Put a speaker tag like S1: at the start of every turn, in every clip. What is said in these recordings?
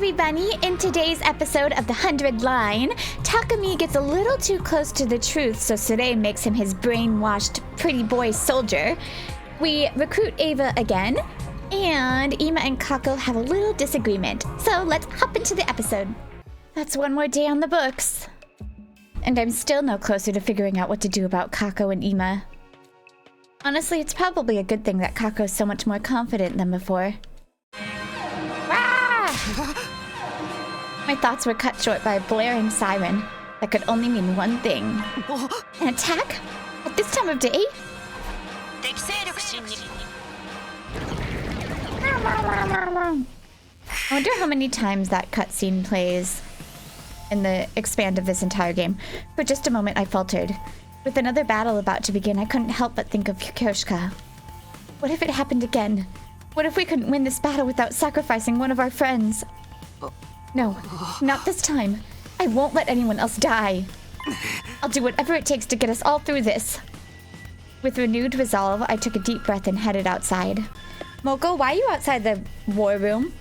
S1: everybody! In today's episode of the 100 Line, Takumi gets a little too close to the truth, so Sirei makes him his brainwashed pretty boy soldier. We recruit Ava again, and Ima and Kako have a little disagreement. So let's hop into the episode. That's one more day on the books. And I'm still no closer to figuring out what to do about Kako and Ima. Honestly, it's probably a good thing that Kako's so much more confident than before. My thoughts were cut short by a blaring siren that could only mean one thing. An attack? At this time of day? I wonder how many times that cutscene plays in the expand of this entire game. For just a moment I faltered. With another battle about to begin, I couldn't help but think of Kyoshka. What if it happened again? What if we couldn't win this battle without sacrificing one of our friends? No, not this time. I won't let anyone else die. I'll do whatever it takes to get us all through this. With renewed resolve, I took a deep breath and headed outside. Moko, why are you outside the war room?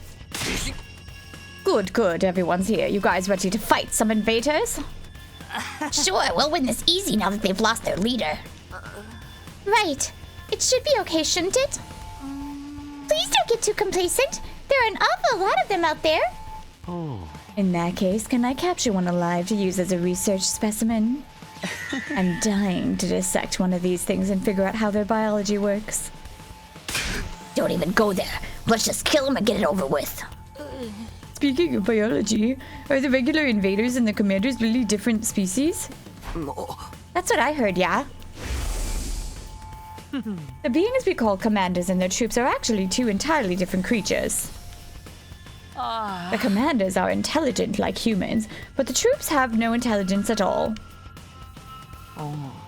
S1: Good, good, everyone's here. You guys ready to fight some invaders?
S2: Sure, we'll win this easy now that they've lost their leader.
S1: Right. It should be okay, shouldn't it? Please don't get too complacent. There are an awful lot of them out there. In that case, can I capture one alive to use as a research specimen? I'm dying to dissect one of these things and figure out how their biology works.
S2: Don't even go there. Let's just kill him and get it over with.
S1: Speaking of biology, are the regular invaders and the commanders really different species? That's what I heard, yeah. The beings we call commanders and their troops are actually two entirely different creatures. The commanders are intelligent like humans, but the troops have no intelligence at all.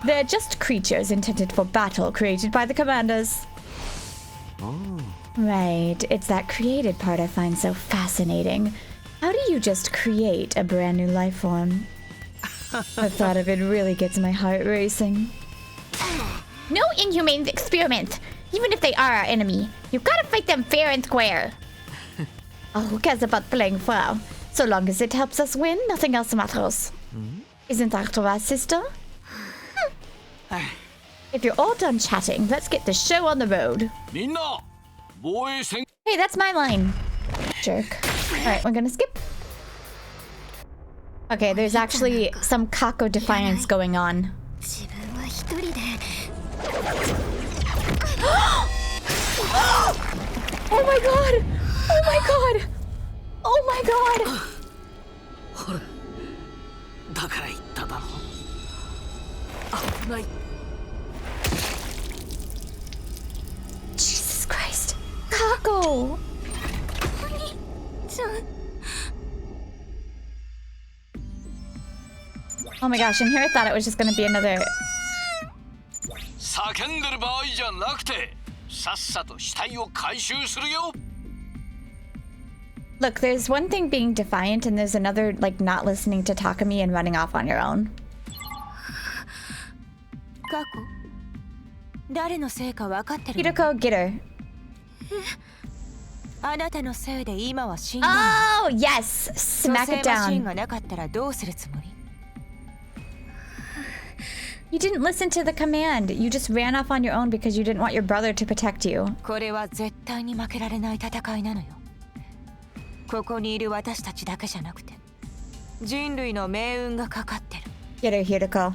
S1: They're just creatures intended for battle created by the commanders. Right, it's that created part I find so fascinating. How do you just create a brand new life form? The thought of it really gets my heart racing.
S2: No inhumane experiment. Even if they are our enemy, you've got to fight them fair and square.
S1: Oh, who cares about playing fair? So long as it helps us win, nothing else matters. Isn't that right, sister? If you're all done chatting, let's get the show on the road. Hey, that's my line. Jerk. Alright, we're gonna skip. Okay, there's actually some Kako defiance going on. Oh my god! Oh my god! Oh my god! Jesus Christ! Kako! Oh my gosh, and here I thought it was just gonna be another... Look, there's one thing being defiant and there's another, like, not listening to Takumi and running off on your own. Hiroko, get her. Oh, yes! Smack it down. You didn't listen to the command. You just ran off on your own because you didn't want your brother to protect you. Get her, Hiroko.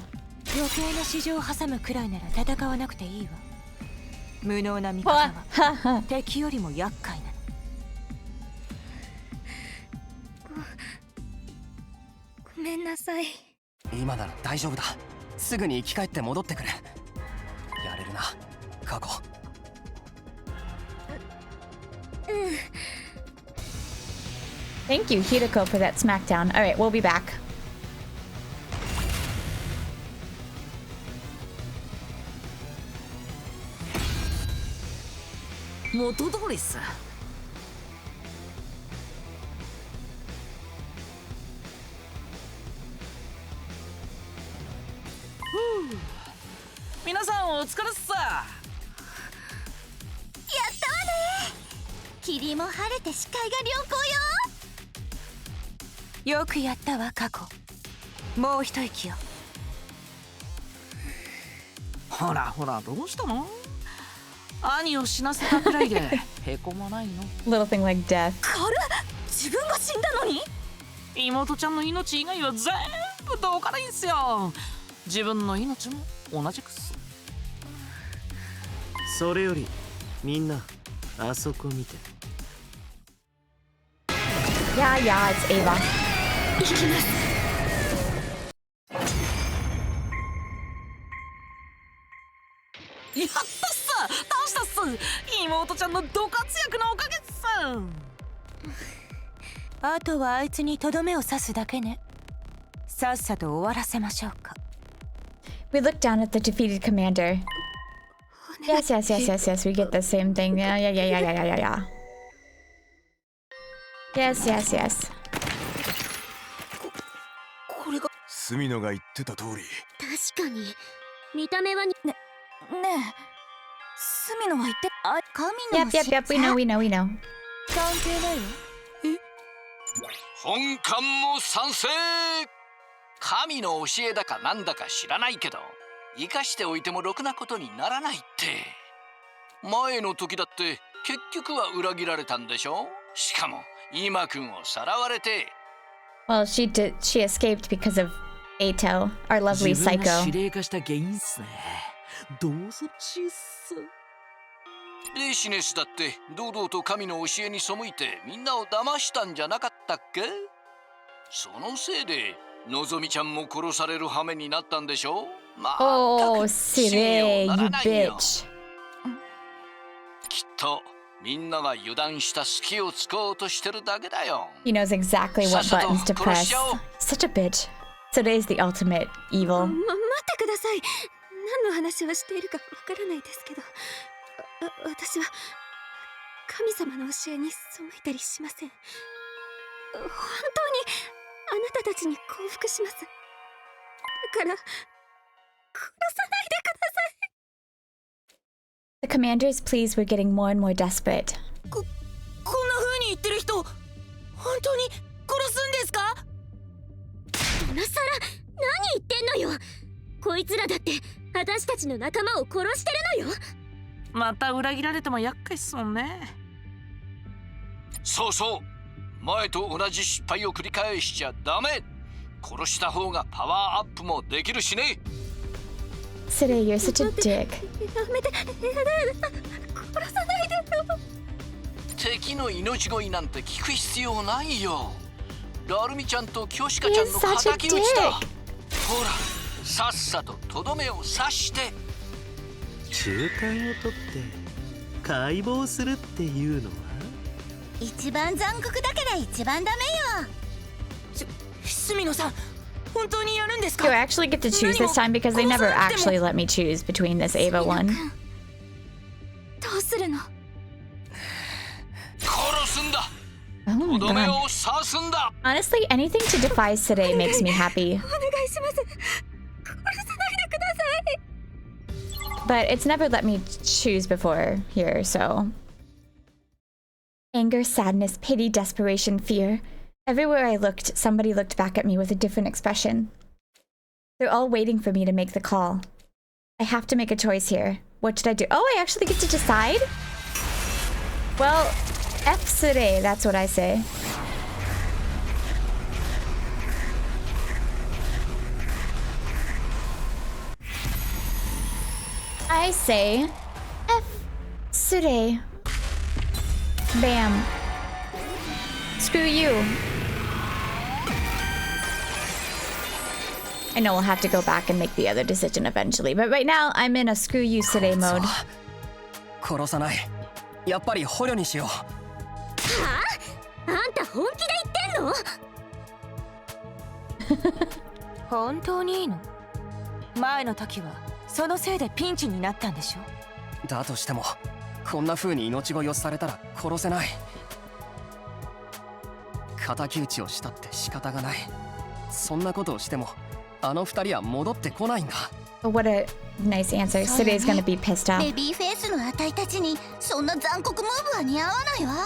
S1: Thank you, Hiroko, for that smackdown. Alright, we'll be back.
S3: よくやったわ過去。もう一息よ。
S4: ほらほら、どうしたの？兄を死なせたくらいでへこまないの？
S1: Little thing like death.
S3: 軽っ、自分が死んだのに。
S4: 妹ちゃんの命以外は全部どうかないんすよ。自分の命も同じくっす。
S5: それよりみんなあそこ見て。
S1: Yeah, yeah, it's Ava.
S3: 行きます。
S4: やったっす、倒したっす。妹ちゃんのド活躍のおかげっす。
S3: あとはあいつにとどめを刺すだけね。さっさと終わらせましょうか。
S1: We look down at the defeated commander. Yes, yes, yes, yes, yes. We get the same thing. Yeah, yeah, yeah, yeah, yeah, yeah, yeah. Yes, yes, yes.
S3: これが
S6: 隅野が言ってた通り。
S7: 確かに見た目は
S3: ねえ、隅野は言って神の
S1: Yep, yep, yep. We know, we know, we know.
S3: 関係ないよ。
S8: 本館も賛成。神の教えだかなんだか知らないけど、生かしておいてもろくなことにならないって。前の時だって結局は裏切られたんでしょ。しかも今くんをさらわれて。
S1: Well, she escaped because of Ato, our lovely
S4: 自分が
S1: psycho.
S4: 指令化した原因っすね。どうぞしっす。
S8: レシネスだって堂々と神の教えに背いてみんなを騙したんじゃなかったっけ。そのせいでのぞみちゃんも殺される羽目になったんでしょ。まあ、
S1: Oh, Sirei, you bitch.
S8: きっとみんなが油断した隙を突こうとしてるだけだよ。
S1: He knows exactly what buttons to press. Such a bitch. Today's the ultimate evil.
S7: 待ってください。何の話をしているかわからないですけど、私は神様の教えに背いたりしません。本当にあなたたちに降伏します。だから殺さないでください。
S1: The commander's pleas were getting more and more desperate.
S3: こんな風に言ってる人、本当に殺すんですか？
S7: 今さら何言ってんのよ。こいつらだって私たちの仲間を殺してるのよ。
S4: また裏切られても厄介っすもんね。
S8: そうそう、前と同じ失敗を繰り返しちゃダメ。殺した方がパワーアップもできるしね。
S1: Sirei, you're such a dick.
S7: やめて、殺さないでよ。
S8: 敵の命乞いなんて聞く必要ないよ。ラルミちゃんとキョシカちゃんの
S1: He is such a
S8: 敵討ちだ。
S1: dick.
S8: ほら、さっさととどめを刺して。
S5: 中間を取って解剖するっていうのは。
S7: 一番残酷だから一番ダメよ。
S3: 隅野さん、本当にやるんですか？
S1: Do I actually get to choose this time? Because they never actually let me choose between this Ava one.
S7: どうするの？
S8: 殺すんだ。
S1: Oh
S8: と
S1: my
S8: どめ
S1: god.
S8: を刺すんだ。
S1: Honestly, anything to defy Sirei makes me happy.
S7: お願いします。殺さないでください。
S1: But it's never let me choose before here, so. Anger, sadness, pity, desperation, fear. Everywhere I looked, somebody looked back at me with a different expression. They're all waiting for me to make the call. I have to make a choice here. What should I do? Oh, I actually get to decide? Well, F Sirei, that's what I say. I say F Sirei. Bam. Screw you. I know we'll have to go back and make the other decision eventually, but right now I'm in a screw you Sirei mode.
S9: 殺さない。やっぱり捕虜にしよう。
S7: あんた本気で言ってんの？
S3: 本当にいいの？前の時はそのせいでピンチになったんでしょ？
S9: だとしてもこんな風に命乞いをされたら殺せない。敵討ちをしたって仕方がない。そんなことをしてもあの二人は戻ってこないんだ。
S1: What a nice answer. Sirei's gonna be pissed off.
S7: ベビーフェイスのあたいたちにそんな残酷ムーブは似合わないわ。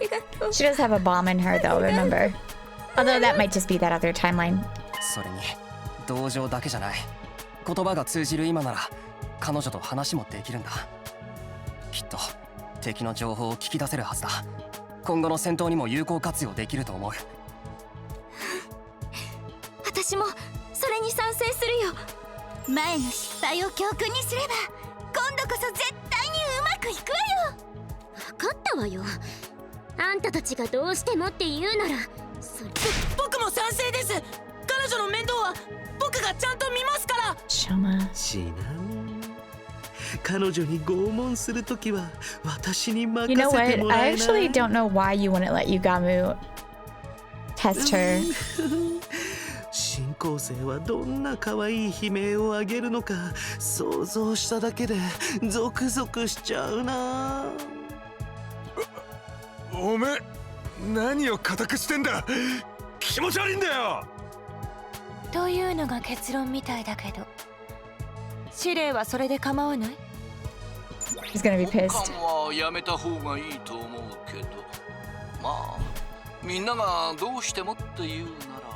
S7: りがとう。
S1: She does have a bomb in her though, remember. Although that might just be that other timeline.
S9: それに同情だけじゃない。言葉が通じる今なら彼女と話もできるんだ。きっと敵の情報を聞き出せるはずだ。今後の戦闘にも有効活用できると思う。
S7: 私もそれに賛成するよ。前の失敗を教訓にすれば今度こそ絶対にうまくいくわよ。分かったわよ。あんたたちがどうしてもって言うならそれ。
S3: 僕も賛成です。彼女の面倒は僕がちゃんと見ますから。
S1: Shoma.
S5: ちなみに彼女に拷問するときは私に任
S1: You know
S5: せて
S1: what?
S5: もら
S1: I
S5: えな
S1: actually
S5: い
S1: don't know why you wouldn't let Yugamu test her.
S5: 新校生はどんな可愛い悲鳴を上げるのか想像しただけでゾクゾクしちゃうな。
S6: おめえ何を固くしてんだ。気持ち悪いんだよ。
S3: というのが結論みたいだけど、司令はそれで構わない？
S1: He's gonna be
S8: 交
S1: pissed.
S8: 換はやめた方がいいと思うけど、まあみんながどうしてもって言うなら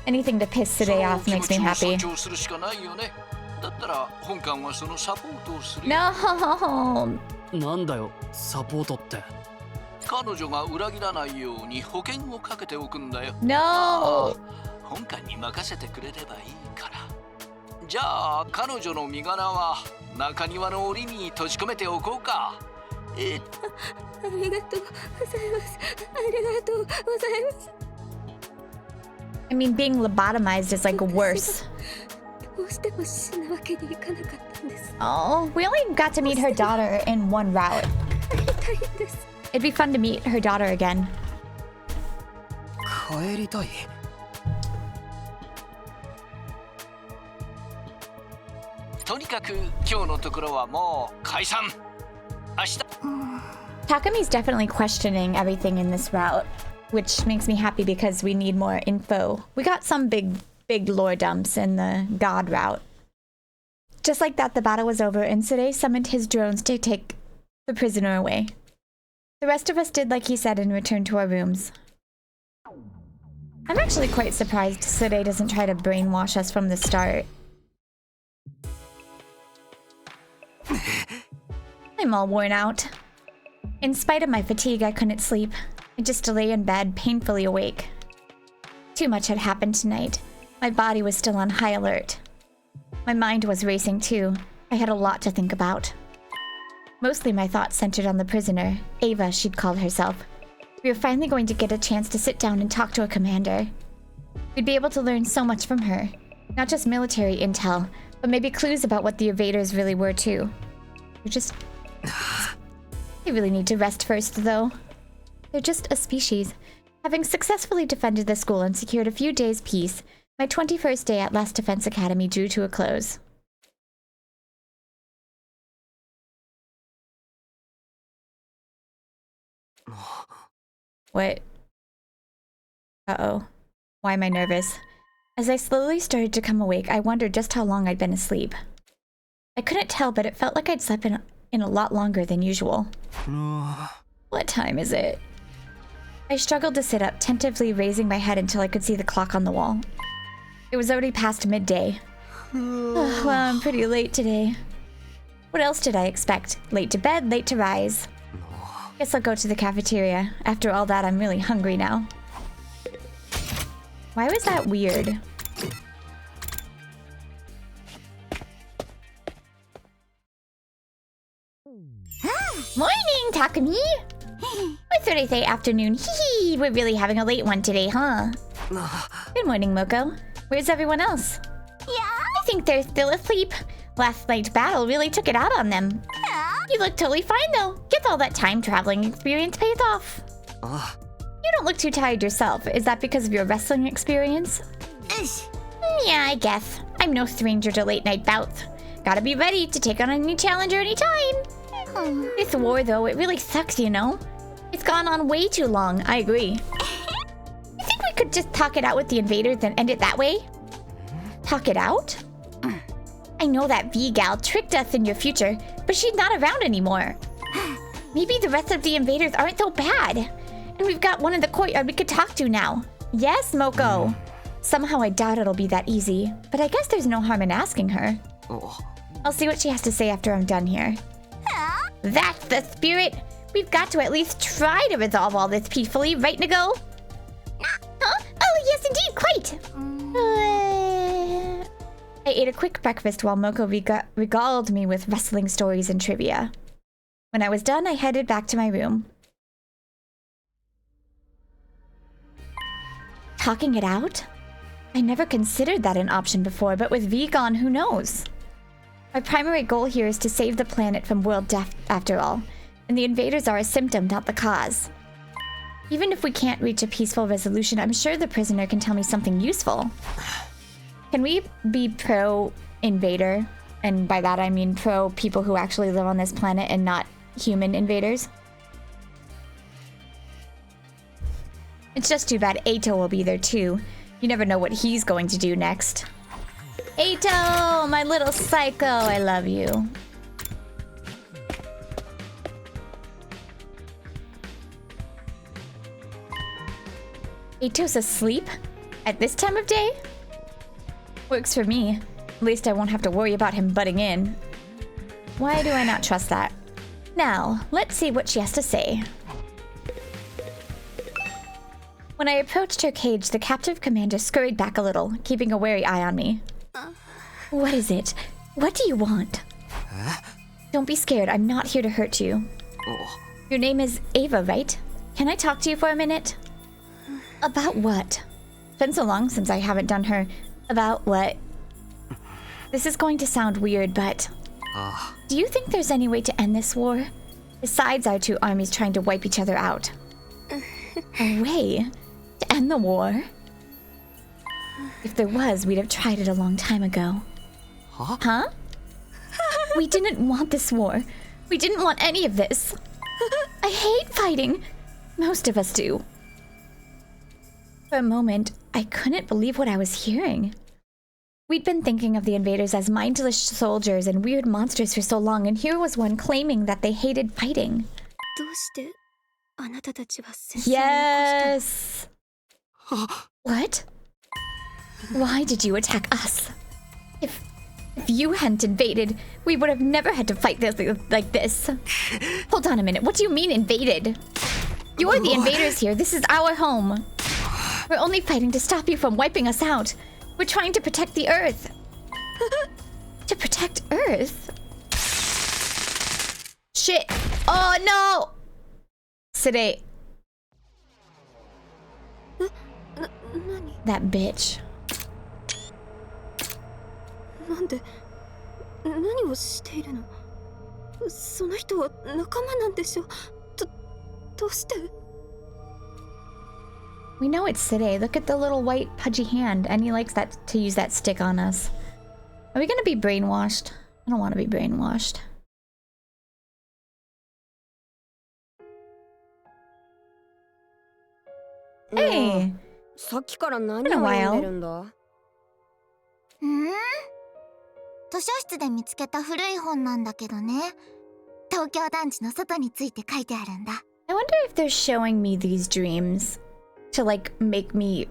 S1: Anything to piss
S8: そ
S1: Sirei
S8: の
S1: off
S8: 気
S1: makes
S8: 持ち
S1: me
S8: を
S1: happy.
S8: 尊重するしかないよね。だったら本館はそのサポートをするよ。
S1: No!
S9: なんだよサポートって。
S8: 彼女が裏切らないように保険をかけておくんだよ。
S1: No!
S8: 本館に任せてくれればいいから。じゃあ彼女の身柄は中庭の檻に閉じ込めておこうか。
S7: ありがとうございます。ありがとうございます。
S1: I mean, being lobotomized is like worse.
S7: どうしても死ぬわけにいかなかったんです。
S1: Oh, we only got to meet her daughter in one route.
S7: 帰りたいんです。
S1: It'd be fun to meet her daughter again.
S9: 帰りたい。
S8: とにかく今日のところはもう解散。明日。
S1: Takumi's definitely questioning everything in this route, which makes me happy because we need more info. We got some big lore dumps in the God route. Just like that, the battle was over and Sirei summoned his drones to take the prisoner away. The rest of us did like he said and returned to our rooms. I'm actually quite surprised Sirei doesn't try to brainwash us from the start. I'm all worn out. In spite of my fatigue, I couldn't sleep. I just lay in bed, painfully awake. Too much had happened tonight. My body was still on high alert. My mind was racing too. I had a lot to think about. Mostly my thoughts centered on the prisoner, Ava, she'd called herself. We were finally going to get a chance to sit down and talk to a commander. We'd be able to learn so much from her. Not just military intel, but maybe clues about what the evaders really were too. They're just... They really need to rest first, though. They're just a species. Having successfully defended the school and secured a few days' peace, my 21st day at Last Defense Academy drew to a close. What? Uh-oh. Why am I nervous? As I slowly started to come awake, I wondered just how long I'd been asleep. I couldn't tell, but it felt like I'd slept in a lot longer than usual. What time is it? I struggled to sit up, tentatively raising my head until I could see the clock on the wall. It was already past midday. Well, I'm pretty late today. What else did I expect? Late to bed, late to rise. Guess I'll go to the cafeteria. After all that, I'm really hungry now. Why was that weird?
S2: Morning, Takumi! Or should I say afternoon? Hee hee, we're really having a late one today, huh?
S1: Good morning, Moko. Where's everyone else?
S2: Yeah, I think they're still asleep. Last night's battle really took it out on them. You look totally fine, though. Guess all that time traveling experience pays off.
S1: You don't look too tired yourself. Is that because of your wrestling experience?
S2: Yeah, I guess. I'm no stranger to late-night bouts. Gotta be ready to take on a new challenger anytime.
S1: This war, though, it really sucks, you know? It's gone on way too long. I agree.
S2: You think we could just talk it out with the invaders and end it that way?
S1: Talk it out?
S2: I know that V-gal tricked us in your future, but she's not around anymore. Maybe the rest of the invaders aren't so bad. And we've got one in the courtyard we could talk to now.
S1: Yes, Moko. Somehow I doubt it'll be that easy, but I guess there's no harm in asking her. I'll see what she has to say after I'm done here.
S2: That's the spirit. We've got to at least try to resolve all this peacefully, right, Nago? Huh? Oh, yes, indeed, quite.
S1: I ate a quick breakfast while Moko regaled me with wrestling stories and trivia. When I was done, I headed back to my room. Talking it out? I never considered that an option before, but with V gone, who knows? My primary goal here is to save the planet from world death, after all, and the invaders are a symptom, not the cause. Even if we can't reach a peaceful resolution, I'm sure the prisoner can tell me something useful. Can we be pro-invader? And by that I mean pro-people who actually live on this planet and not human invaders? It's just too bad Eito will be there too. You never know what he's going to do next. Eito, my little psycho, I love you. Eito's asleep? At this time of day? Works for me. At least I won't have to worry about him butting in. Why do I not trust that? Now, let's see what she has to say. When I approached her cage, the captive commander scurried back a little, keeping a wary eye on me. What is it? What do you want? Don't be scared, I'm not here to hurt you. Your name is Ava, right? Can I talk to you for a minute? About what? It's been so long since I haven't done her. About what? This is going to sound weird, but... do you think there's any way to end this war? Besides our two armies trying to wipe each other out. A way? To end the war? If there was, we'd have tried it a long time ago. Huh? We didn't want this war. We didn't want any of this. I hate fighting. Most of us do. For a moment, I couldn't believe what I was hearing. We'd been thinking of the invaders as mindless soldiers and weird monsters for so long, and here was one claiming that they hated fighting. Yes! What? Why did you attack us? If you hadn't invaded, we would have never had to fight this like this. Hold on a minute, what do you mean invaded? You're the invaders here, this is our home. We're only fighting to stop you from wiping us out. We're trying to protect the Earth. To protect Earth? Shit! Oh no! Sirei. That bitch. We know it's Sirei. Look at the little white pudgy hand, and he likes that to use that stick on us. Are we gonna be brainwashed? I don't want to be brainwashed. Hey! Been a while.
S10: 図書室で見つけた古い本なんだけどね。東京団地の外について書いてあるんだ。
S1: I wonder if they're showing me these dreams to like make me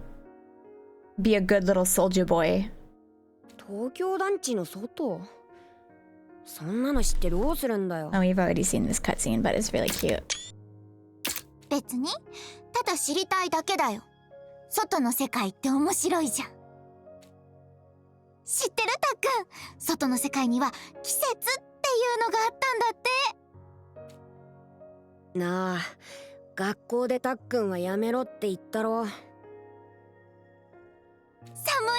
S1: be a good little soldier boy.
S3: 東京団地の外？そんなの知ってどうするんだよ。
S1: Oh, we've already seen this cutscene, but it's really cute.
S10: 別に、ただ知りたいだけだよ。外の世界って面白いじゃん。知ってるたっくん、外の世界には季節っていうのがあったんだって。
S3: なあ、学校でたっくんはやめろって言ったろ。
S10: 寒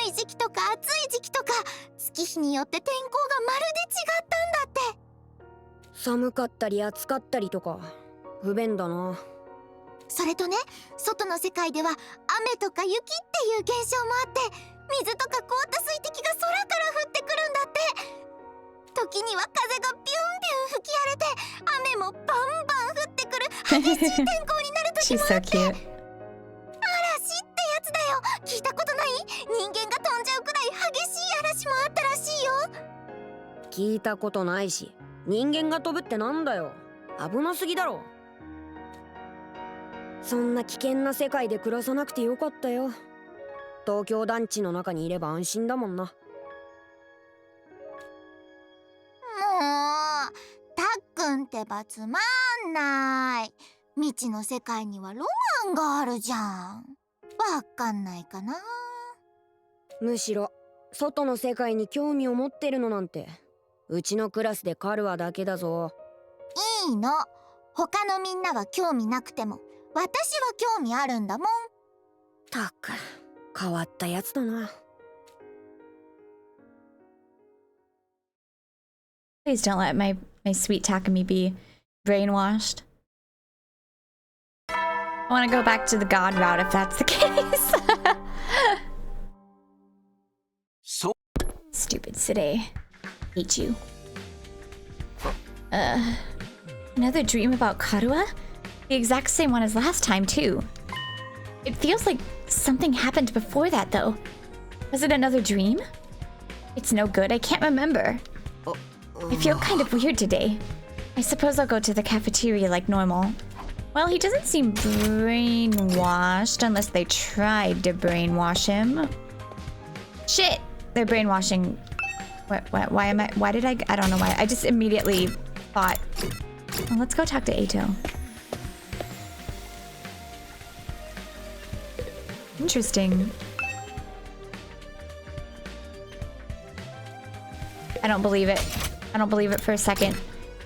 S10: い時期とか暑い時期とか、月日によって天候がまるで違ったんだって。
S3: 寒かったり暑かったりとか、不便だな。
S10: それとね、外の世界では雨とか雪っていう現象もあって、水とか凍った水滴が空から降ってくるんだって。時には風がビュンビュン吹き荒れて、雨もバンバン降ってくる激しい天候になる時もあって。
S1: She's so cute.
S10: 嵐ってやつだよ。聞いたことない？人間が飛んじゃうくらい激しい嵐もあったらしいよ。
S3: 聞いたことないし、人間が飛ぶってなんだよ。
S11: 危なすぎだろ。そんな危険な世界で暮らさなくてよかったよ。東京団地の中にいれば安心だもんな。
S10: もうたっくんってばつまんない。未知の世界にはロマンがあるじゃん。わかんないかな。
S11: むしろ外の世界に興味を持ってるのなんてうちのクラスでカルアだけだぞ。
S10: いいの。他のみんなは興味なくても私は興味あるんだもん。
S11: たく変わったやつだな。
S1: Please don't let my sweet Takumi be brainwashed. I want to go back to the god route if that's the case.
S8: So
S1: Stupid Sirei. Hate you. Another dream about Karua? The exact same one as last time, too. It feels like something happened before that, though. Was it another dream? It's no good, I can't remember. I feel kind of weird today. I suppose I'll go to the cafeteria like normal. Well, he doesn't seem brainwashed unless they tried to brainwash him. Shit! They're brainwashing... Why did I don't know why. I just immediately thought... Well, let's go talk to Eito. Interesting. I don't believe it. I don't believe it for a second.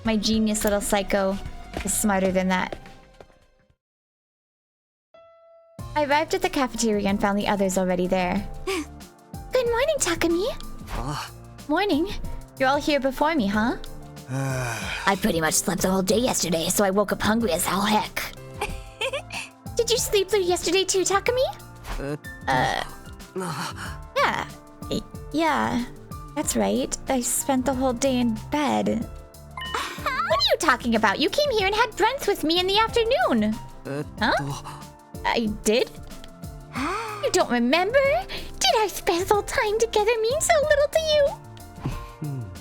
S1: My genius little psycho is smarter than that. I arrived at the cafeteria and found the others already there. Good morning, Takumi. Morning. You're all here before me, huh?
S2: I pretty much slept the whole day yesterday, so I woke up hungry as hell heck.
S1: Did you sleep through yesterday too, Takumi? Yeah. Yeah. That's right. I spent the whole day in bed. What are you talking about? You came here and had brunch with me in the afternoon. Huh? I did? You don't remember? Did our special time together mean so little to you?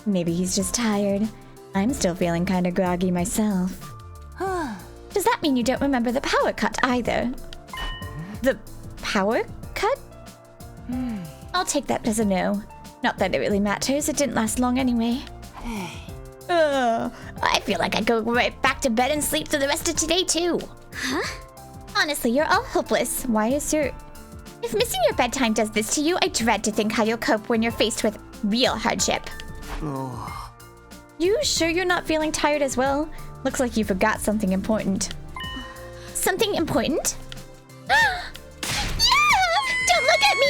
S1: Maybe he's just tired. I'm still feeling kind of groggy myself. Does that mean you don't remember the power cut either? The power cut? I'll take that as a no. Not that it really matters, it didn't last long anyway.
S2: I feel like I'd go right back to bed and sleep for the rest of today too.
S1: Huh? Honestly, you're all hopeless. Why is your... If missing your bedtime does this to you, I dread to think how you'll cope when you're faced with real hardship. You sure you're not feeling tired as well? Looks like you forgot something important. Something important? Don't look at me!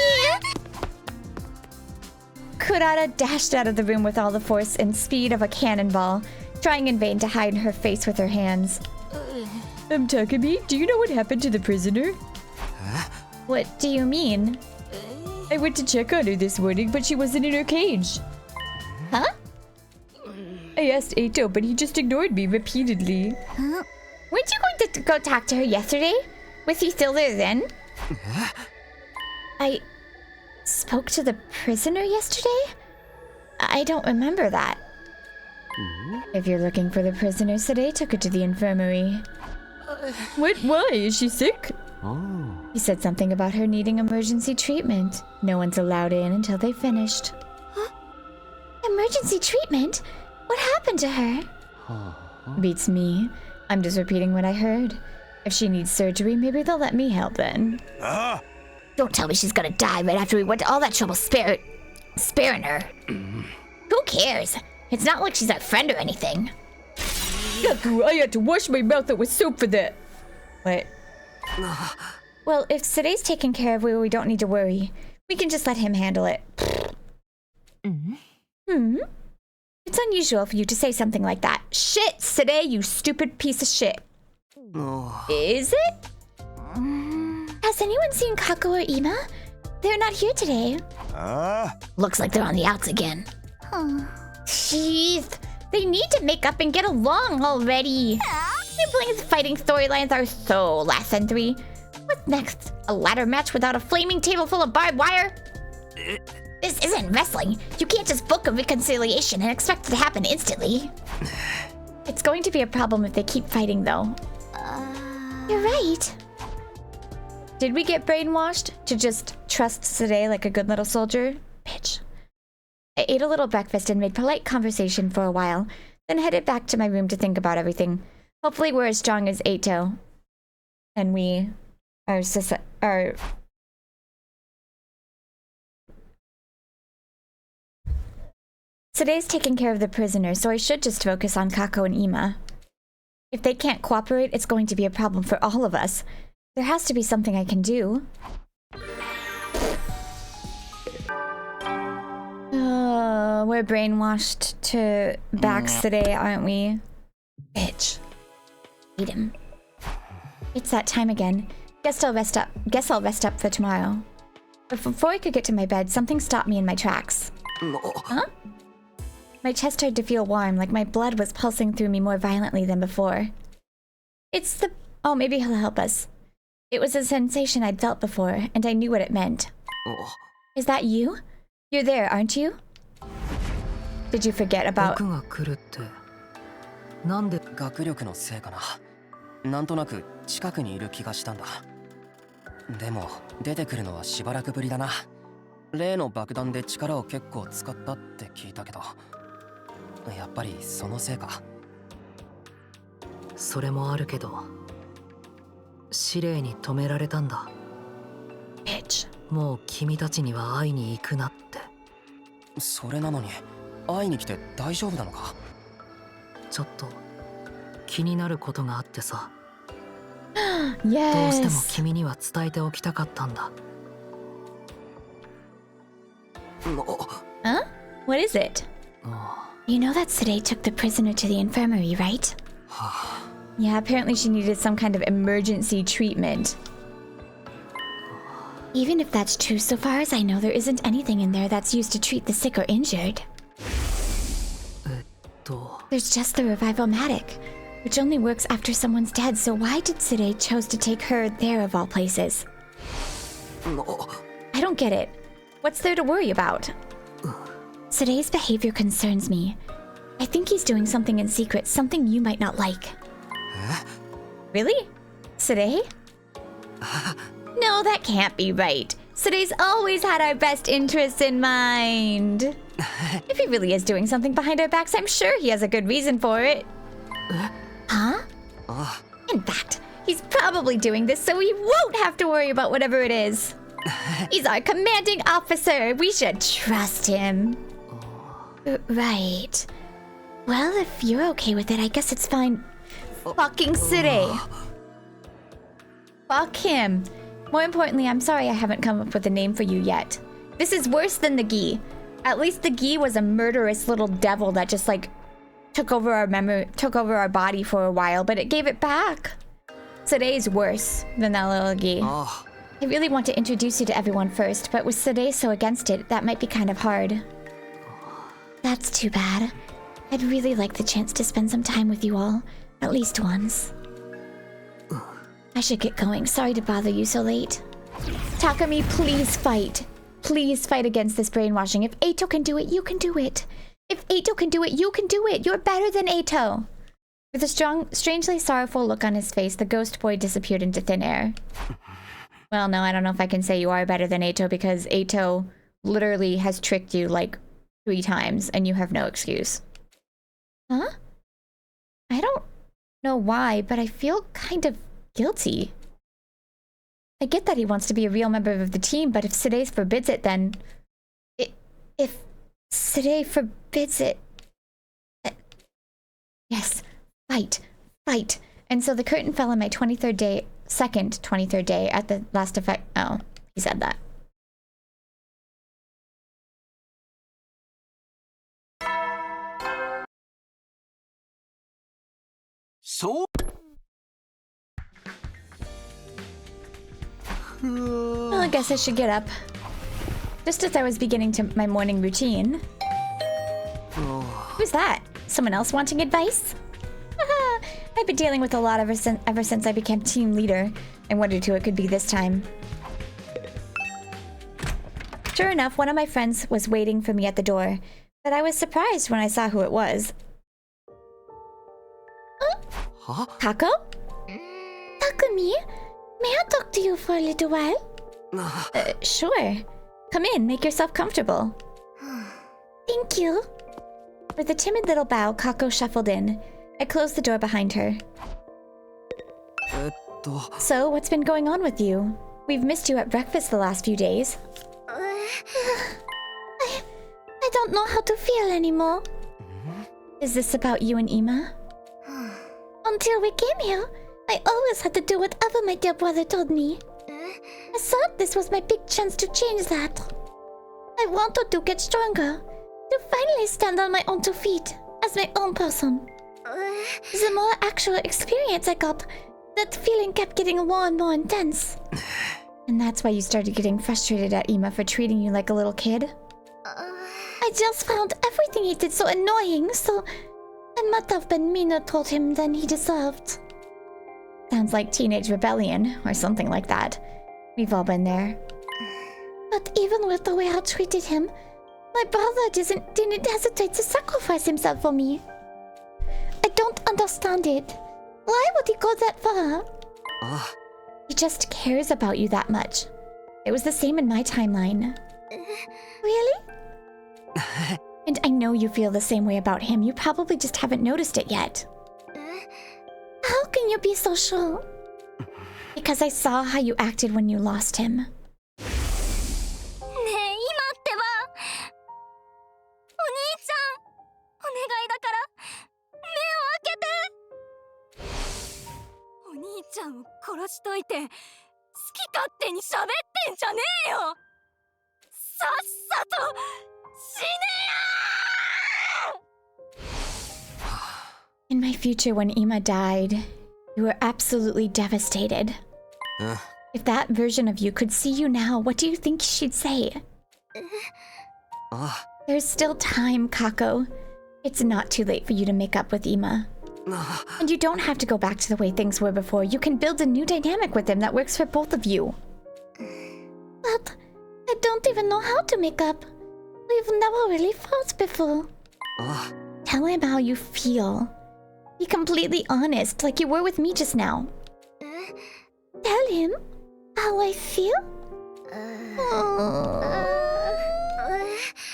S1: Kurata dashed out of the room with all the force and speed of a cannonball, trying in vain to hide her face with her hands. Takumi, do you know what happened to the prisoner? What do you mean? I went to check on her this morning, but she wasn't in her cage. Huh? I asked Eito, but he just ignored me repeatedly. Weren't you going to go talk to her yesterday? Was he still there then? I spoke to the prisoner yesterday? I don't remember that. If you're looking for the prisoner, Sirei took her to the infirmary. What? Why? Is she sick? He said something about her needing emergency treatment. No one's allowed in until they finished. Huh? Emergency treatment? What happened to her? Beats me. I'm just repeating what I heard. If she needs surgery, maybe they'll let me help then.
S2: Don't tell me she's gonna die right after we went to all that trouble sparing her. Who cares? It's not like she's our friend or anything.
S1: Gaku, I had to wash my mouth out with soap for that. What? Well, if Sirei's taken care of, we don't need to worry. We can just let him handle it. It's unusual for you to say something like that. Shit, Sirei, you stupid piece of shit. Is it? Has anyone seen Kako or Ima? They're not here today.
S2: Looks like they're on the outs again.
S1: Jeez, they need to make up and get along already. Siblings fighting storylines are so less than 3. What's next? A ladder match without a flaming table full of barbed wire?
S2: This isn't wrestling. You can't just book a reconciliation and expect it to happen instantly.
S1: It's going to be a problem if they keep fighting, though.
S10: You're right.
S1: Did we get brainwashed to just trust Sirei like a good little soldier? Bitch. I ate a little breakfast and made polite conversation for a while, then headed back to my room to think about everything. Hopefully we're as strong as Eito. And we are Today's taking care of the prisoner, so I should just focus on Kako and Ima. If they can't cooperate, it's going to be a problem for all of us. There has to be something I can do. We're brainwashed to back Sirei, aren't we? Bitch. Eat him. It's that time again. Guess I'll rest up for tomorrow. But before I could get to my bed, something stopped me in my tracks. Huh? My chest started to feel warm, like my blood was pulsing through me more violently than before. It's the... Oh, maybe he'll help us. It was a sensation I'd felt before, and I knew what it meant. Is that you? You're there, aren't you? Did you forget about...
S9: 学力のせいかな。なんとなく近くにいる気がしたんだ。でも出てくるのはしばらくぶりだな。例の爆弾で力を結構使ったって聞いたけど、やっぱりそのせいか。
S12: それもあるけど、司令に止められたんだ。もう君たちには会いに行くなって。
S9: それなのに会いに来て大丈夫なのか？
S12: ちょっと気になることがあってさ。
S1: どう
S12: しても君には伝えておきたかったんだ。
S1: Huh? What is it? You know that Sirei took the prisoner to the infirmary, right? Yeah, apparently she needed some kind of emergency treatment.
S2: Even if that's true, so far as I know, there isn't anything in there that's used to treat the sick or injured. There's just the revival-matic, which only works after someone's dead, so why did Sirei chose to take her there of all places?
S1: I don't get it. What's there to worry about?
S2: Sirei's behavior concerns me. I think he's doing something in secret, something you might not like.
S1: Really? Sirei? No, that can't be right. Sirei's always had our best interests in mind. If he really is doing something behind our backs, I'm sure he has a good reason for it.
S2: Huh?
S1: In fact, he's probably doing this so we won't have to worry about whatever it is. He's our commanding officer. We should trust him.
S2: Right. Well, if you're okay with it, I guess it's fine.
S1: Fucking Sirei. Fuck him. More importantly, I'm sorry I haven't come up with a name for you yet. This is worse than the Gi. At least the Gi was a murderous little devil that just like took over our body for a while, but it gave it back. Sirei's worse than that little Gi. I really want to introduce you to everyone first, but with Sirei so against it, that might be kind of hard.
S2: That's too bad. I'd really like the chance to spend some time with you all, at least once. I should get going. Sorry to bother you so late.
S1: Takumi, please fight. Please fight against this brainwashing. If Eito can do it, you can do it. If Eito can do it, you can do it. You're better than Eito. With a strangely sorrowful look on his face, the ghost boy disappeared into thin air. Well, no, I don't know if I can say you are better than Eito because Eito literally has tricked you like 3 times and you have no excuse. Huh? I don't know why, but I feel kind of guilty. I get that he wants to be a real member of the team, but if Sirei forbids it, then... If Sirei forbids it... Yes, fight, fight. And so the curtain fell on my 23rd day, second 23rd day at the last effect... Oh, he said that.
S8: So?
S1: Well, I guess I should get up. Just as I was beginning my morning routine. Who's that? Someone else wanting advice? I've been dealing with a lot ever since I became team leader. I wondered who it could be this time. Sure enough, one of my friends was waiting for me at the door, but I was surprised when I saw who it was.
S5: Huh?
S2: Kako? Takumi, may I talk to you for a little while?
S1: Sure. Come in, make yourself comfortable.
S2: Thank you.
S1: With a timid little bow, Kako shuffled in. I closed the door behind her. So, what's been going on with you? We've missed you at breakfast the last few days.
S2: I don't know how to feel anymore.
S1: Is this about you and Ima?
S2: Until we came here, I always had to do whatever my dear brother told me. I thought this was my big chance to change that. I wanted to get stronger, to finally stand on my own 2 feet, as my own person. The more actual experience I got, that feeling kept getting more and more intense.
S1: And that's why you started getting frustrated at Ima for treating you like a little kid?
S2: I just found everything he did so annoying, so I might have been meaner toward him than he deserved.
S1: Sounds like teenage rebellion, or something like that. We've all been there.
S2: But even with the way I treated him, my brother didn't hesitate to sacrifice himself for me. I don't understand it. Why would he go that far?
S1: He just cares about you that much. It was the same in my timeline.
S2: Really?
S1: And I know you feel the same way about him. You probably just haven't noticed it yet.
S2: How can you be so sure?
S1: Because I saw how you acted when you lost him. In my future, when Ima died, you were absolutely devastated. If that version of you could see you now, what do you think she'd say? There's still time, Kako. It's not too late for you to make up with Ima. And you don't have to go back to the way things were before. You can build a new dynamic with him that works for both of you.
S2: But I don't even know how to make up. We've never really fought before.
S1: Tell him how you feel. Be completely honest, like you were with me just now.
S2: Tell him how I feel?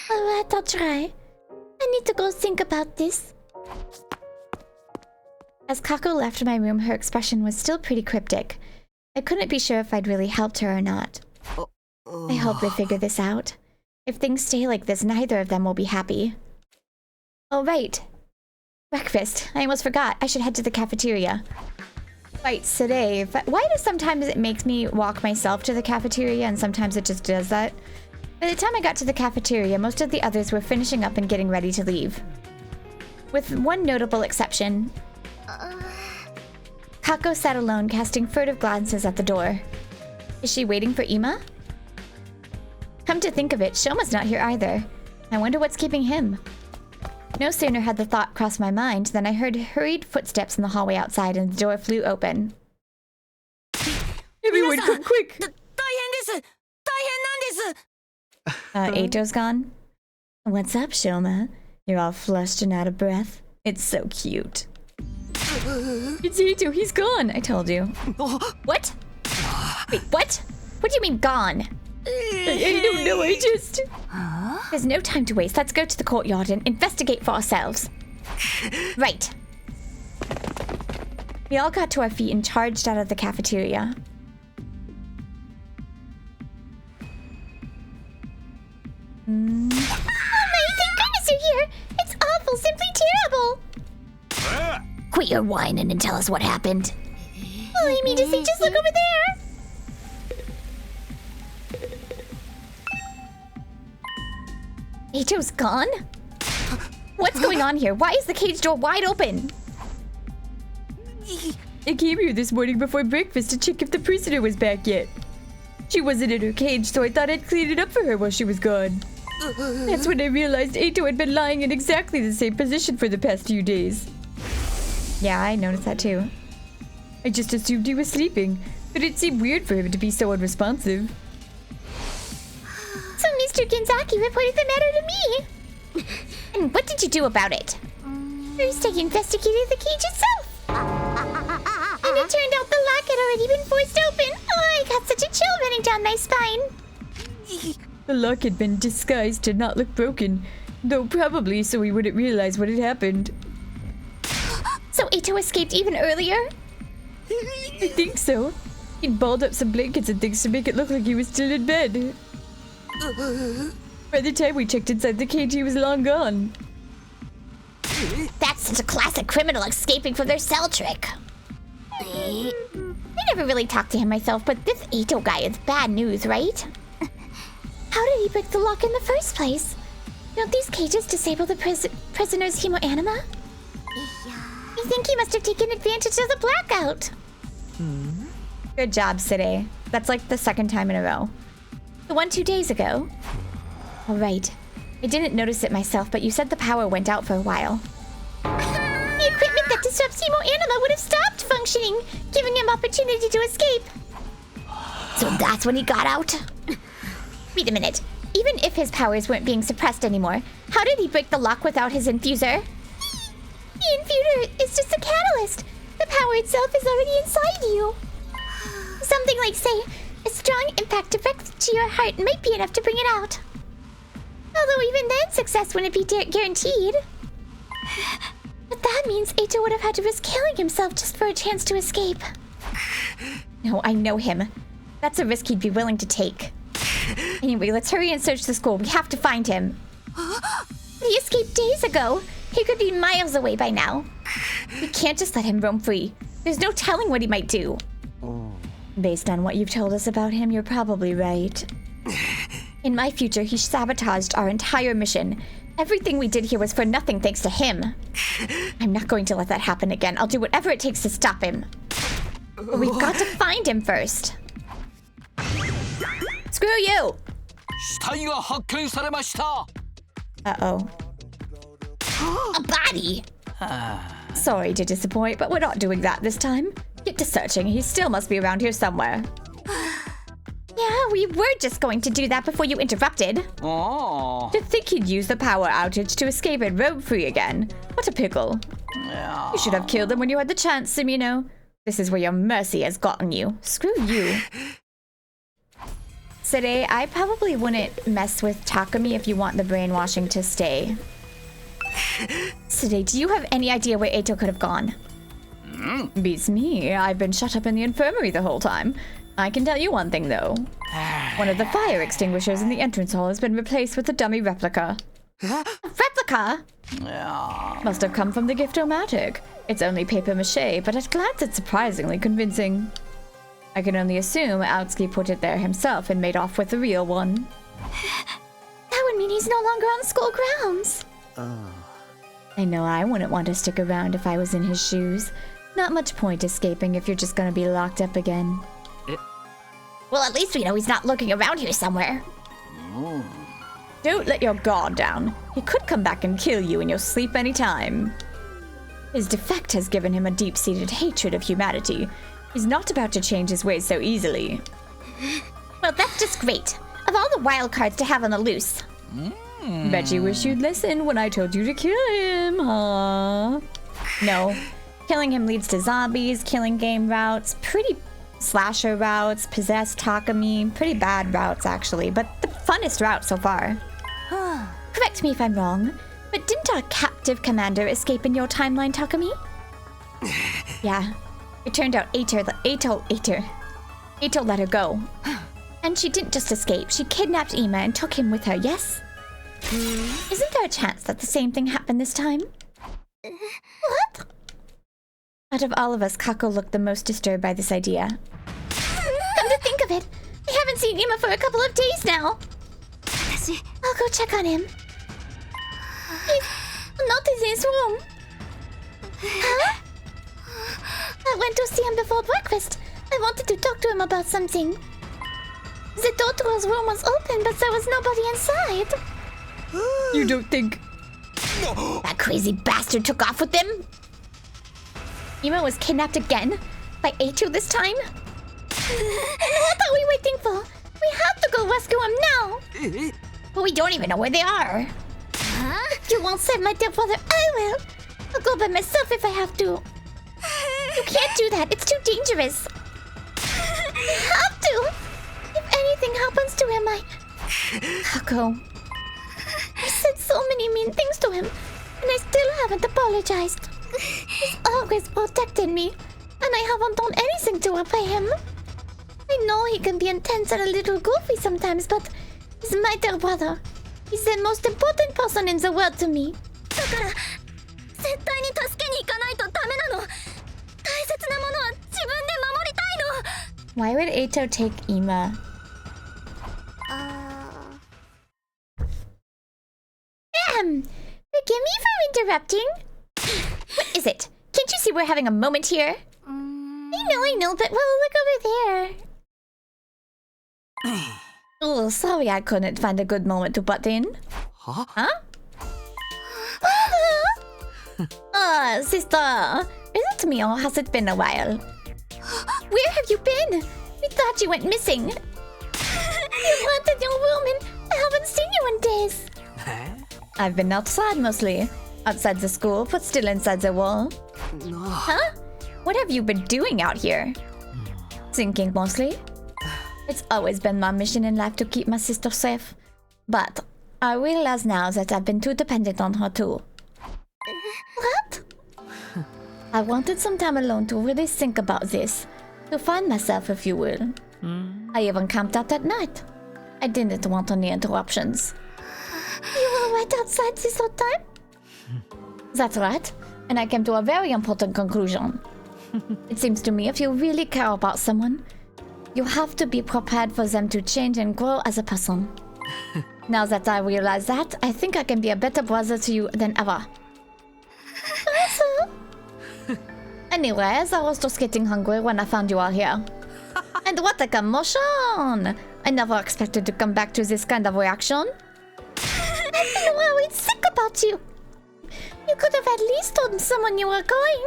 S2: Alright, I'll try. I need to go think about this.
S1: As Kako left my room, her expression was still pretty cryptic. I couldn't be sure if I'd really helped her or not. I hope they figure this out. If things stay like this, neither of them will be happy. Oh, right. Breakfast. I almost forgot. I should head to the cafeteria. Right, Sirei. Why does sometimes it makes me walk myself to the cafeteria and sometimes it just does that? By the time I got to the cafeteria, most of the others were finishing up and getting ready to leave. With one notable exception. Kako sat alone, casting furtive glances at the door. Is she waiting for Ima? Come to think of it, Shoma's not here either. I wonder what's keeping him. No sooner had the thought crossed my mind than I heard hurried footsteps in the hallway outside and the door flew open. Everyone come quick! Eito's gone? What's up, Shoma? You're all flushed and out of breath. It's so cute. It's Eito, he's gone! I told you. What? Wait, what? What do you mean gone? I don't know, I just... There's no time to waste. Let's go to the courtyard and investigate for ourselves. Right. We all got to our feet and charged out of the cafeteria.
S2: Oh my, thank goodness you're here! It's awful, simply terrible!
S13: Quit your whining and tell us what happened.
S2: All I mean to say, just look over there!
S1: Eito's gone? What's going on here? Why is the cage door wide open? I came here this morning before breakfast to check if the prisoner was back yet. She wasn't in her cage, so I thought I'd clean it up for her while she was gone. That's when I realized Eito had been lying in exactly the same position for the past few days. Yeah, I noticed that too. I just assumed he was sleeping, but it seemed weird for him to be so unresponsive.
S2: So Mr. Genzaki reported the matter to me.
S1: And what did you do about it?
S2: First, I investigated the cage itself. And it turned out the lock had already been forced open. Oh, I got such a chill running down my spine.
S1: The lock had been disguised to not look broken, though probably so we wouldn't realize what had happened.
S2: So Ito escaped even earlier?
S1: I think so. He'd balled up some blankets and things to make it look like he was still in bed. By the time we checked inside the cage, he was long gone.
S2: That's such a classic criminal escaping from their cell trick. I never really talked to him myself, but this Ito guy is bad news, right? How did he break the lock in the first place? Don't these cages disable the prisoner's hemoanima? I think he must have taken advantage of the blackout.
S1: Good job, Sirei. That's like the second time in a row.
S2: The one 2 days ago?
S1: All right. I didn't notice it myself, but you said the power went out for a while.
S2: The equipment that disrupts hemoanima would have stopped functioning, giving him opportunity to escape. So that's when he got out? Wait a minute.
S1: Even if his powers weren't being suppressed anymore, how did he break the lock without his infuser?
S2: The infuser is just a catalyst. The power itself is already inside you. Something like, say, a strong impact direct to your heart might be enough to bring it out. Although even then, success wouldn't be guaranteed. But that means Ito would have had to risk killing himself just for a chance to escape.
S1: No, I know him. That's a risk he'd be willing to take. Anyway, let's hurry and search the school. We have to find him.
S2: He escaped days ago. He could be miles away by now.
S1: We can't just let him roam free. There's no telling what he might do. Based on what you've told us about him, you're probably right. In my future, he sabotaged our entire mission. Everything we did here was for nothing thanks to him. I'm not going to let that happen again. I'll do whatever it takes to stop him. But we've got to find him first. Screw you!
S8: 死体が発見されました。
S1: Uh-oh.
S2: A body!
S1: Sorry to disappoint, but we're not doing that this time. Get to searching. He still must be around here somewhere. Yeah, we were just going to do that before you interrupted.
S8: Oh.
S1: To think he'd use the power outage to escape and roam free again. What a pickle.
S8: Yeah.
S1: You should have killed him when you had the chance, Simino. This is where your mercy has gotten you. Screw you. Sirei, I probably wouldn't mess with Takumi if you want the brainwashing to stay. Sirei, do you have any idea where Eito could have gone? Beats me. I've been shut up in the infirmary the whole time. I can tell you one thing, though. One of the fire extinguishers in the entrance hall has been replaced with a dummy replica.
S2: A replica?
S8: Yeah.
S1: Must have come from the Gift-O-Matic. It's only papier-mâché, but at glance it's surprisingly convincing. I can only assume Aotsuki put it there himself and made off with the real one.
S2: That would mean he's no longer on school grounds.
S1: I know I wouldn't want to stick around if I was in his shoes. Not much point escaping if you're just gonna be locked up again.
S2: Well, at least we know he's not lurking around here somewhere.
S1: Don't let your guard down. He could come back and kill you in your sleep anytime. His defect has given him a deep-seated hatred of humanity. He's not about to change his ways so easily.
S2: Well, that's just great. Of all the wild cards to have on the loose.
S1: Bet you wish you'd listen when I told you to kill him, huh? No. Killing him leads to zombies, killing game routes, pretty slasher routes, possessed Takumi, pretty bad routes actually, but the funnest route so far. Correct me if I'm wrong, but didn't our captive commander escape in your timeline, Takumi? Yeah. It turned out Eito let her go. And she didn't just escape, she kidnapped Ima and took him with her, yes? Isn't there a chance that the same thing happened this time?
S2: What?
S1: Out of all of us, Kako looked the most disturbed by this idea.
S2: Come to think of it, I haven't seen Ima for a couple of days now. I'll go check on him. He's not in his room. Huh? I went to see him before breakfast. I wanted to talk to him about something. The door to his room was open, but there was nobody inside.
S1: You don't think...
S2: That crazy bastard took off with them?
S1: Ima was kidnapped again? By Eito this time?
S2: And what are we waiting for? We have to go rescue him now.
S1: But we don't even know where they are.
S2: Huh? You won't save my dear brother, I will. I'll go by myself if I have to. You can't do that. It's too dangerous. You have to. If anything happens to him,
S1: Kako.
S2: I said so many mean things to him, and I still haven't apologized. He's always protected me, and I haven't done anything to repay him. I know he can be intense and a little goofy sometimes, but he's my dear brother. He's the most important person in the world to me. だから、絶対に助けに行かないとダメなの。大切なものは自分で守りたいの。
S1: Why would Eito take Ima?
S2: Forgive me for interrupting.
S1: What is it? Can't you see we're having a moment here?
S2: I know, but well, look over there.
S1: Oh, sorry I couldn't find a good moment to butt in.
S5: Huh?
S1: Sister. Is it me or has it been a while?
S2: Where have you been? We thought you went missing. You want a new woman? I haven't seen you in days.
S1: I've been outside mostly. Outside the school, but still inside the wall. Huh? What have you been doing out here? Thinking mostly. It's always been my mission in life to keep my sister safe. But I realize now that I've been too dependent on her too.
S2: What?
S1: I wanted some time alone to really think about this. To find myself, if you will. I even camped out at night. I didn't want any interruptions.
S2: You were right outside this whole time?
S1: That's right. And I came to a very important conclusion. It seems to me if you really care about someone, you have to be prepared for them to change and grow as a person. Now that I realize that, I think I can be a better brother to you than ever. Anyways, I was just getting hungry when I found you all here. And what a commotion! I never expected to come back to this kind of reaction.
S2: I've been worried sick about you. You could have at least told someone you were going.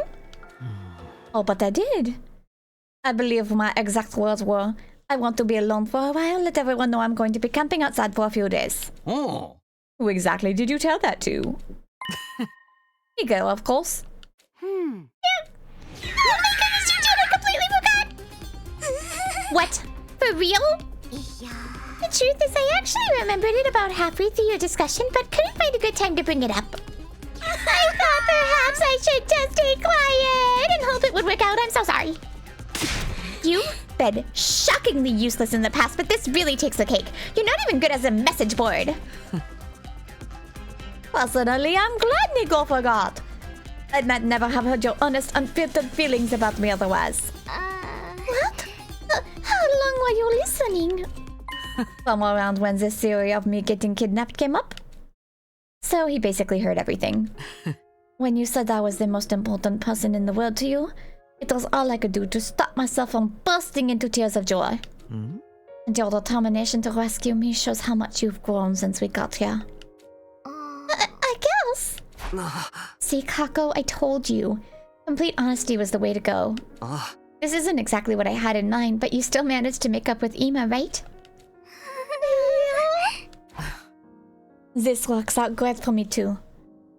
S1: Oh, but I did. I believe my exact words were, I want to be alone for a while, let everyone know I'm going to be camping outside for a few days.
S8: Oh.
S1: Who exactly did you tell that to? Ego, of course.
S2: Yeah. Oh my goodness, you did! I completely forgot!
S1: What?
S2: For real? Yeah. The truth is, I actually remembered it about halfway through your discussion, but couldn't find a good time to bring it up. I thought perhaps I should just stay quiet and hope it would work out. I'm so sorry.
S1: You've been shockingly useless in the past, but this really takes the cake. You're not even good as a message board. Personally, I'm glad Nico forgot. I might never have heard your honest, unfiltered feelings about me otherwise.
S2: What? How long were you listening?
S1: Somewhere around when this theory of me getting kidnapped came up. So he basically heard everything. When you said I was the most important person in the world to you, it was all I could do to stop myself from bursting into tears of joy. And your determination to rescue me shows how much you've grown since we got here.
S2: I guess.
S1: See, Kako, I told you. Complete honesty was the way to go. This isn't exactly what I had in mind, but you still managed to make up with Ima, right? This works out great for me too.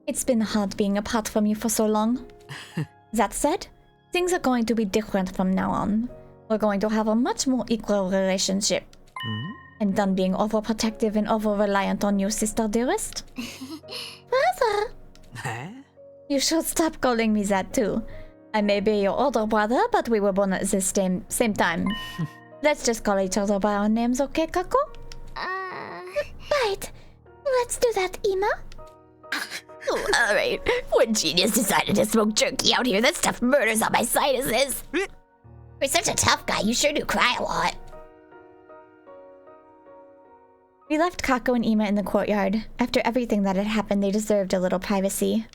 S1: It's been hard being apart from you for so long. That said, things are going to be different from now on. We're going to have a much more equal relationship. I'm done being overprotective and over-reliant on you, sister dearest.
S2: Brother!
S1: You should stop calling me that too. I may be your older brother, but we were born at the same time. Let's just call each other by our names, okay, Kako?
S2: Right. Let's do that, Ima.
S13: Oh, alright. One genius decided to smoke jerky out here. That stuff murders on my sinuses. For such a tough guy, you sure do cry a lot.
S1: We left Kako and Ima in the courtyard. After everything that had happened, they deserved a little privacy.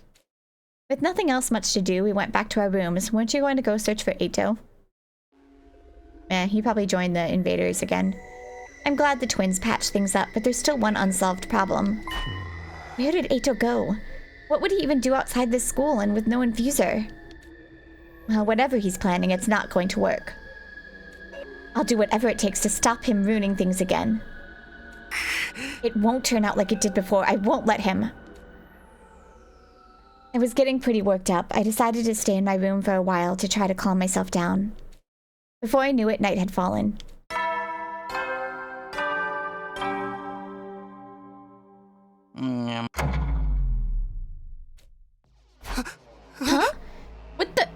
S1: With nothing else much to do, we went back to our rooms. Weren't you going to go search for Eito? He probably joined the invaders again. I'm glad the twins patched things up, but there's still one unsolved problem. Where did Eito go? What would he even do outside this school and with no infuser? Well, whatever he's planning, it's not going to work. I'll do whatever it takes to stop him ruining things again. It won't turn out like it did before. I won't let him. I was getting pretty worked up. I decided to stay in my room for a while to try to calm myself down. Before I knew it, night had fallen. Huh? What the?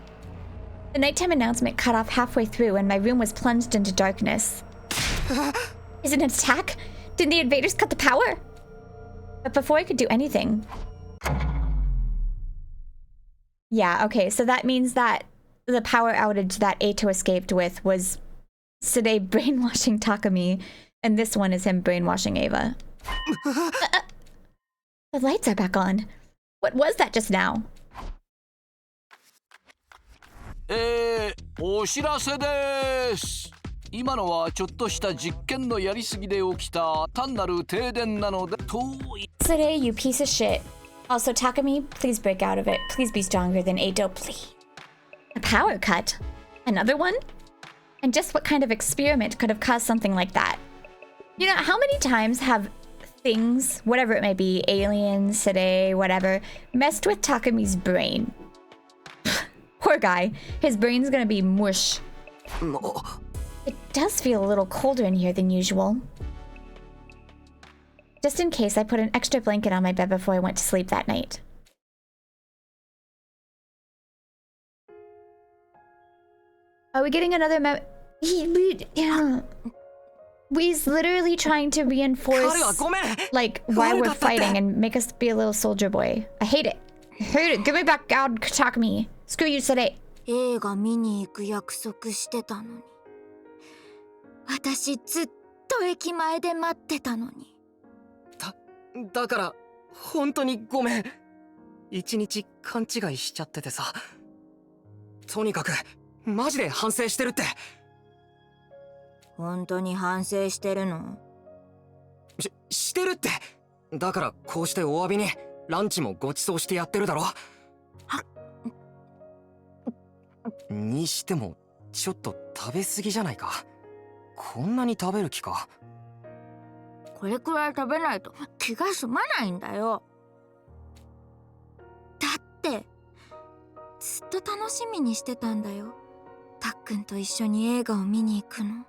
S1: The nighttime announcement cut off halfway through and my room was plunged into darkness. Is it an attack? Did the invaders cut the power? But before I could do anything... Yeah, okay, so that means that the power outage that Eito escaped with was Sirei brainwashing Takumi, and this one is him brainwashing Eva. The lights are back on. What was that just now?
S8: お知らせです。今のはちょっとした実験のやりすぎで起きた単なる停電なので遠い。
S1: Sirei, you piece of shit. Also, Takumi, please break out of it. Please be stronger than Eito, please. A power cut? Another one? And just what kind of experiment could have caused something like that? You know, how many times have things, whatever it may be, aliens, Sirei, whatever, messed with Takumi's brain? Poor guy. His brain's gonna be mush. It does feel a little colder in here than usual. Just in case, I put an extra blanket on my bed before I went to sleep that night. Are we getting another He's literally trying to reinforce, like, why we're fighting and make us be a little soldier boy. I hate it. I hate it. Give me back out, Takumi. Screw you, Sirei.
S10: 映画見に行く約束してたのに。私ずっと駅前で待ってたのに。
S9: だから本当にごめん。一日勘違いしちゃっててさ。とにかくマジで反省してるって。
S10: 本当に反省してるの？
S9: してるって。だからこうしてお詫びにランチもご馳走してやってるだろ。にしてもちょっと食べ過ぎじゃないか。こんなに食べる気か。
S10: これくらい食べないと気が済まないんだよ。だってずっと楽しみにしてたんだよ。たっくんと一緒に映画を見に行くの。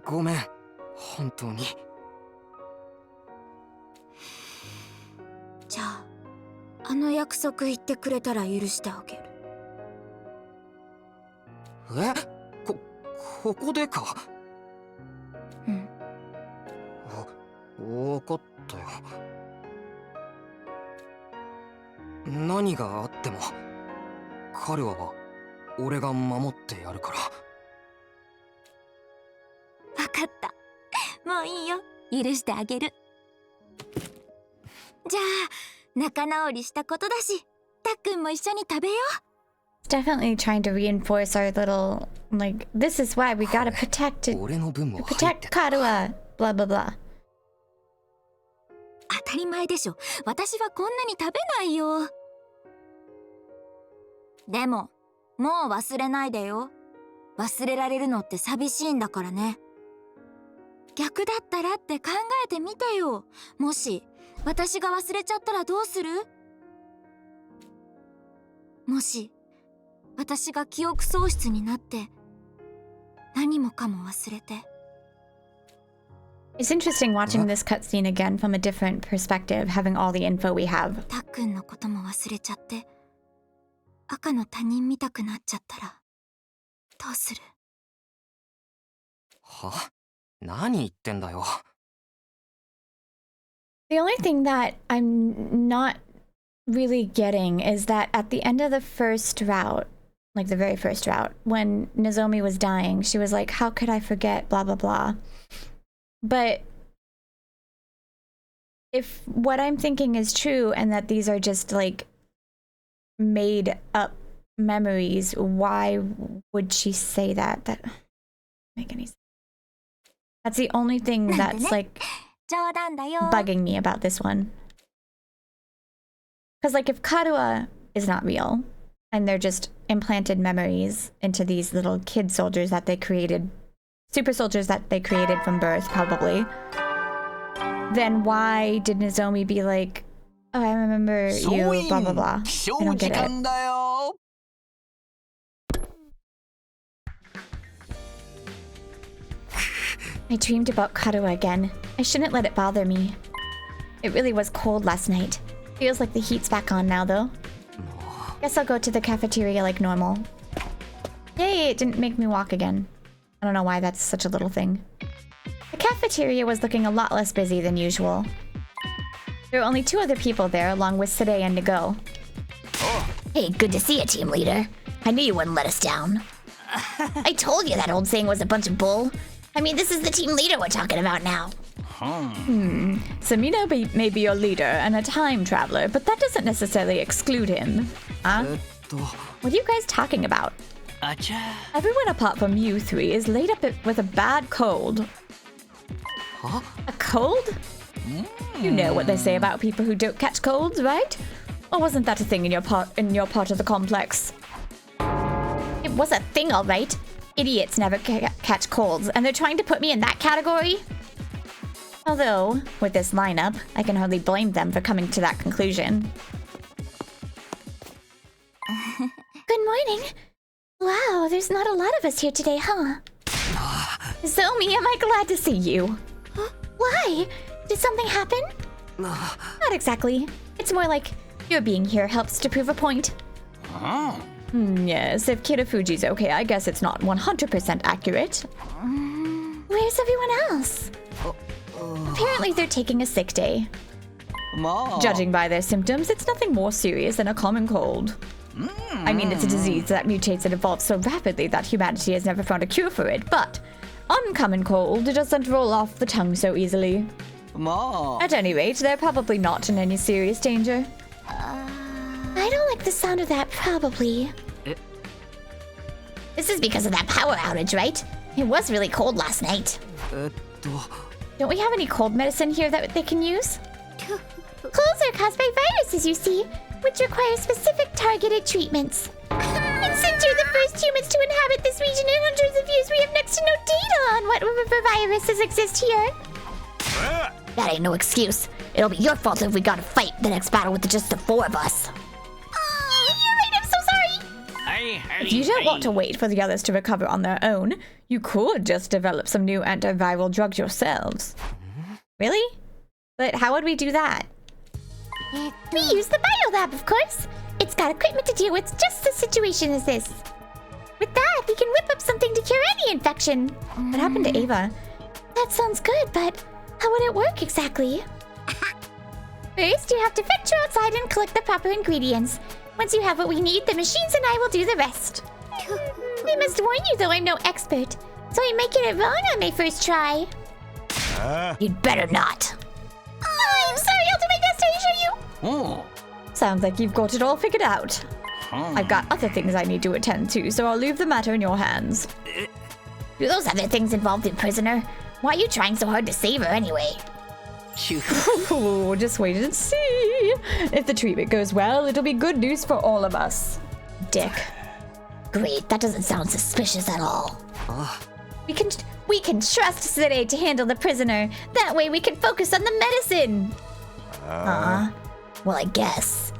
S9: ごめん、本当に。
S10: じゃああの約束言ってくれたら許してあげる。
S9: ここでか。
S10: うん。
S9: わかったよ。何があってもカルアは俺が守ってやるから。
S10: わかった。もういいよ。許してあげる。じゃあ仲直りしたことだし、たっくんも一緒に食べよう。
S1: It's definitely trying to reinforce our little, like, this is why we gotta protect it. Protect Karua. Blah blah blah.
S10: 当たり前でしょ。私はこんなに食べないよ。でも、もう忘れないでよ。忘れられるのって寂しいんだからね。逆だったらって考えてみてよ。もし私が忘れちゃったらどうする？もし私が記憶喪失になって何もかも忘れて。
S1: It's interesting watching this cutscene again from a different perspective, having all the info we have.
S10: たっくんのことも忘れちゃって赤の他人見たくなっちゃったらどうする？
S9: は？何言ってんだよ。
S1: The only thing that I'm not really getting is that at the end of the first route, like the very first route, when Nozomi was dying, she was like, how could I forget, blah, blah, blah. But if what I'm thinking is true and that these are just like made up memories, why would she say that? That doesn't make any sense. That's the only thing that's like bugging me about this one. Because like if Karua is not real and they're just implanted memories into these little kid soldiers that they created, super soldiers that they created from birth probably, then why did Nozomi be like, oh, I remember you, blah, blah, blah. I don't get it. I dreamed about Karuha again. I shouldn't let it bother me. It really was cold last night. Feels like the heat's back on now, though. Guess I'll go to the cafeteria like normal. Yay, it didn't make me walk again. I don't know why that's such a little thing. The cafeteria was looking a lot less busy than usual. There were only 2 other people there, along with Sirei and Nago.
S13: Hey, good to see you, team leader. I knew you wouldn't let us down. I told you that old saying was a bunch of bull. I mean, this is the team leader we're talking about now.
S1: Samina may be your leader and a time traveler, but that doesn't necessarily exclude him. Huh? What are you guys talking about? Everyone apart from you 3 is laid up with a bad cold.
S9: Huh?
S1: A cold? You know what they say about people who don't catch colds, right? Or wasn't that a thing in your part of the complex? It was a thing, all right. Idiots never catch colds, and they're trying to put me in that category? Although, with this lineup, I can hardly blame them for coming to that conclusion.
S2: Good morning. Wow, there's not a lot of us here today, huh?
S1: Zomi, am I glad to see you?
S2: Huh? Why? Did something happen?
S1: Not exactly. It's more like your being here helps to prove a point. Yes, if Kirafuji's okay, I guess it's not 100% accurate.
S2: Where's everyone else?
S1: Apparently they're taking a sick day. Judging by their symptoms, it's nothing more serious than a common cold. I mean, it's a disease that mutates and evolves so rapidly that humanity has never found a cure for it, but uncommon cold doesn't roll off the tongue so easily. At any rate, they're probably not in any serious danger.
S2: I don't like the sound of that, probably.
S13: This is because of that power outage, right? It was really cold last night.
S1: Don't we have any cold medicine here that they can use?
S2: Colds are caused by viruses, you see, which require specific targeted treatments. And since you're the first humans to inhabit this region in hundreds of years, we have next to no data on what viruses exist here.
S13: That ain't no excuse. It'll be your fault if we gotta fight the next battle with just the 4 of us.
S2: You're right, I'm so sorry.
S1: If you don't want to wait for the others to recover on their own, you could just develop some new antiviral drugs yourselves. Really? But how would we do that?
S2: We use the biolab, of course. It's got equipment to deal with just the situation as this. With that, we can whip up something to cure any infection.
S1: What happened to Ava?
S2: That sounds good, but how would it work exactly? First, you have to venture outside and collect the proper ingredients. Once you have what we need, the machines and I will do the rest. I must warn you, though, I'm no expert, so I might get it wrong on my first try.
S13: You'd better not.
S2: I'm sorry, I'll do my best to assure you.
S1: Sounds like you've got it all figured out. I've got other things I need to attend to, so I'll leave the matter in your hands.
S13: Do those other things involve the prisoner? Why are you trying so hard to save her anyway?
S1: Just wait and see. If the treatment goes well, it'll be good news for all of us. Dick.
S13: Great, that doesn't sound suspicious at all.
S1: We can trust Sirei to handle the prisoner. That way we can focus on the medicine.
S13: Well, I guess.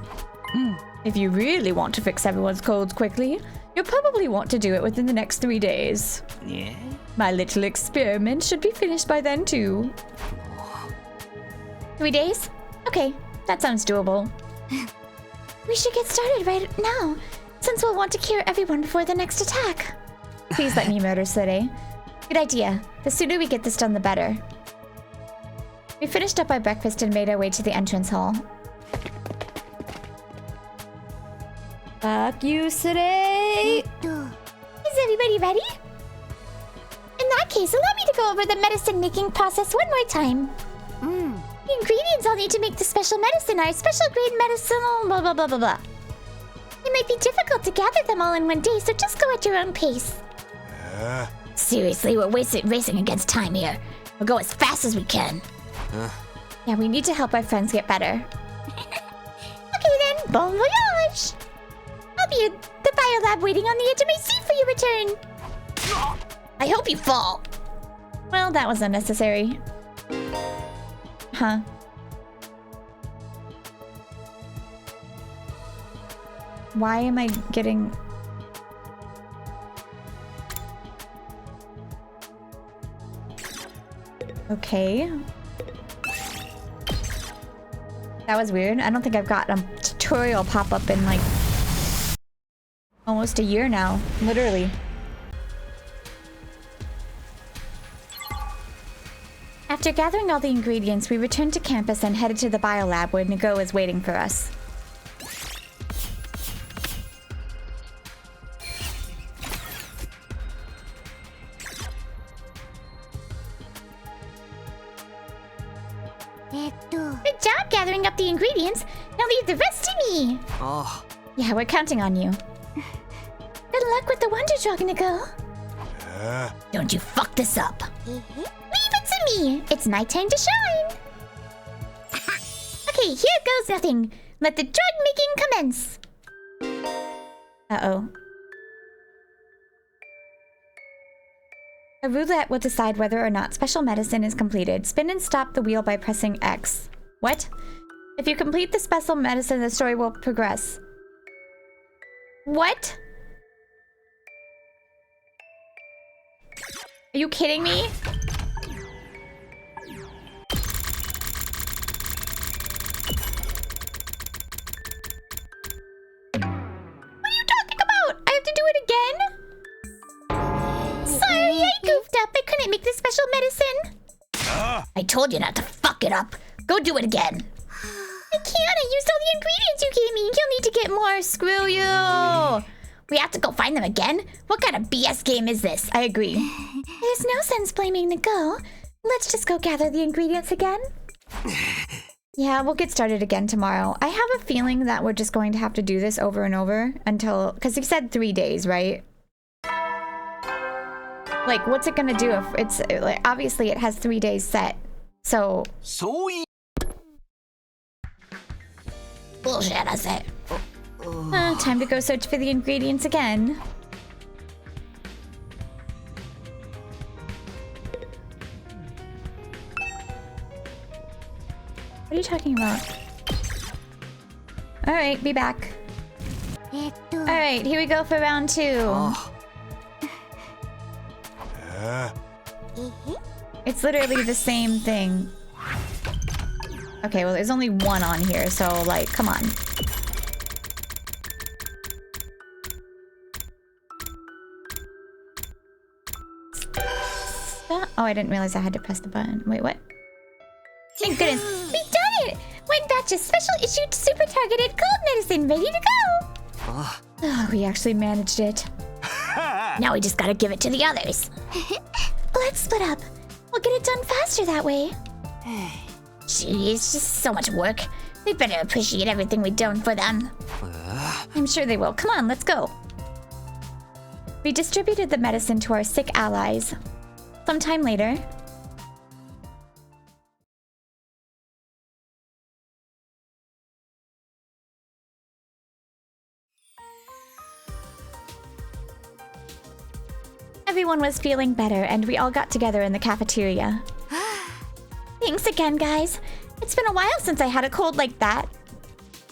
S1: If you really want to fix everyone's colds quickly, you'll probably want to do it within the next 3 days.
S8: Yeah?
S1: My little experiment should be finished by then too. 3 days? Okay, that sounds doable.
S2: We should get started right now, since we'll want to cure everyone before the next attack.
S1: Please let me murder Sirei. Good idea. The sooner we get this done, the better. We finished up our breakfast and made our way to the entrance hall. Fuck you, Sirei!
S2: Is everybody ready? In that case, allow me to go over the medicine-making process one more time. The ingredients I'll need to make the special medicine are special-grade medicinal blah blah blah blah blah. It might be difficult to gather them all in one day, so just go at your own pace.
S13: Seriously, we're racing against time here. We'll go as fast as we can.
S1: Yeah, we need to help our friends get better.
S2: Okay then, bon voyage! I'll be at the biolab waiting on the edge of my seat for your return.
S13: I hope you fall.
S1: Well, that was unnecessary. Huh. Why am I getting... Okay. That was weird. I don't think I've got a tutorial pop up in like almost a year now. Literally. After gathering all the ingredients, we returned to campus and headed to the biolab where Nago is waiting for us.
S2: Good job gathering up the ingredients. Now leave the rest to me.
S9: Oh.
S1: Yeah, we're counting on you.
S2: Good luck with the Wonder Drug, Nago.
S13: Don't you fuck this up.
S2: Leave it to me. It's my time to shine. Okay, here goes nothing. Let the drug making commence.
S1: Uh-oh. A roulette will decide whether or not special medicine is completed. Spin and stop the wheel by pressing X. What? If you complete the special medicine, the story will progress. What? Are you kidding me? What are you talking about? I have to do it again?
S2: Sorry, I goofed up. I couldn't make the special medicine.
S13: I told you not to fuck it up. Go do it again.
S2: I can't. I used all the ingredients you gave me. You'll need to get more.
S1: Screw you!
S13: We have to go find them again? What kind of BS game is this?
S1: I agree.
S2: There's no sense blaming Nago. Let's just go gather the ingredients again.
S1: Yeah, we'll get started again tomorrow. I have a feeling that we're just going to have to do this over and over until... Because you said 3 days, right? Like, what's it gonna do if it's... Like, obviously, it has 3 days set. So...
S13: Bullshit, I say.
S1: Time to go search for the ingredients again. What are you talking about? Alright, be back. Alright, here we go for round 2. It's literally the same thing. Okay, well, there's only one on here, so, like, come on. Oh, I didn't realize I had to press the button. Wait, what?
S2: Thank goodness. We done it! One batch of special issued super targeted cold medicine ready to go!
S1: Oh, we actually managed it.
S13: Now we just gotta give it to the others.
S2: Let's split up. We'll get it done faster that way.
S13: Gee, it's just so much work. They better appreciate everything we've done for them.
S1: I'm sure they will. Come on, let's go. We distributed the medicine to our sick allies. Sometime later... Everyone was feeling better, and we all got together in the cafeteria.
S2: Thanks again, guys.
S1: It's been a while since I had a cold like that.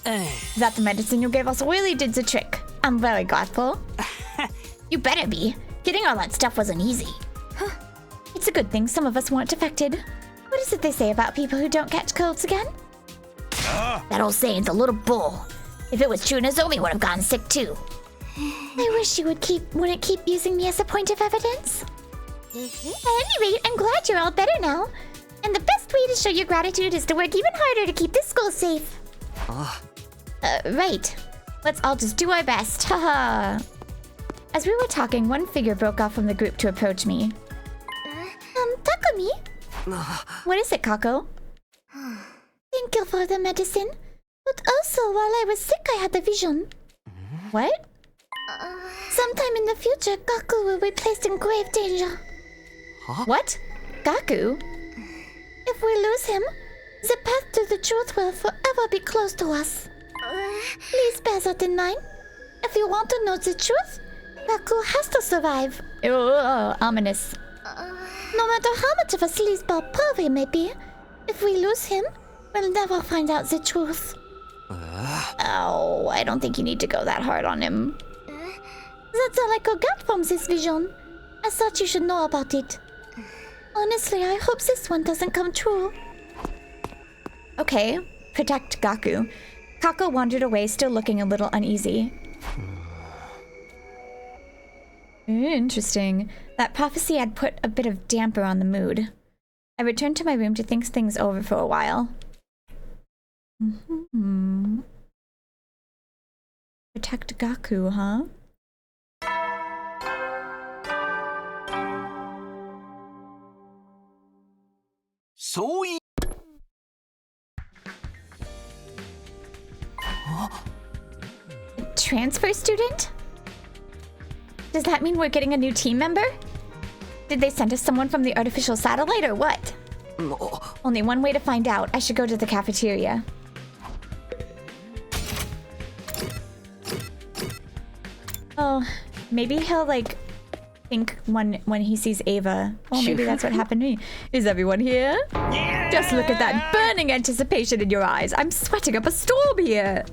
S1: That the medicine you gave us really did the trick. I'm very grateful.
S13: You better be. Getting all that stuff wasn't easy.
S1: It's a good thing some of us weren't affected. What is it they say about people who don't catch colds again?
S13: That old saying's a little bull. If it was true, Nozomi would have gotten sick too.
S2: I wish you wouldn't keep using me as a point of evidence. At any rate, I'm glad you're all better now. And the best way to show your gratitude is to work even harder to keep this school safe.
S1: Right. Let's all just do our best. Haha. As we were talking, one figure broke off from the group to approach me.
S2: Takumi?
S1: What is it, Kako?
S2: Thank you for the medicine. But also, while I was sick, I had the vision.
S1: What?
S2: Sometime in the future, Gaku will be placed in grave danger.
S1: What? Gaku?
S2: If we lose him, the path to the truth will forever be closed to us. Please bear that in mind. If you want to know the truth, Gaku has to survive.
S1: Ominous.
S2: No matter how much of a sleazeball Paul he may be, If we lose him, we'll never find out the truth.
S1: Oh, I don't think you need to go that hard on him.
S2: That's all I could get from this vision. I thought you should know about it. Honestly, I hope this one doesn't come true.
S1: Okay, protect Gaku. Kako wandered away, still looking a little uneasy. Interesting. That prophecy had put a bit of damper on the mood. I returned to my room to think things over for a while. Protect Gaku, huh?
S8: So
S1: Transfer student? Does that mean we're getting a new team member? Did they send us someone from the artificial satellite or what?
S9: No.
S1: Only one way to find out. I should go to the cafeteria. Oh, maybe he'll like think when he sees Ava. Oh, maybe that's what happened to me. Is everyone here? Yeah! Just look at that burning anticipation in your eyes. I'm sweating up a storm here.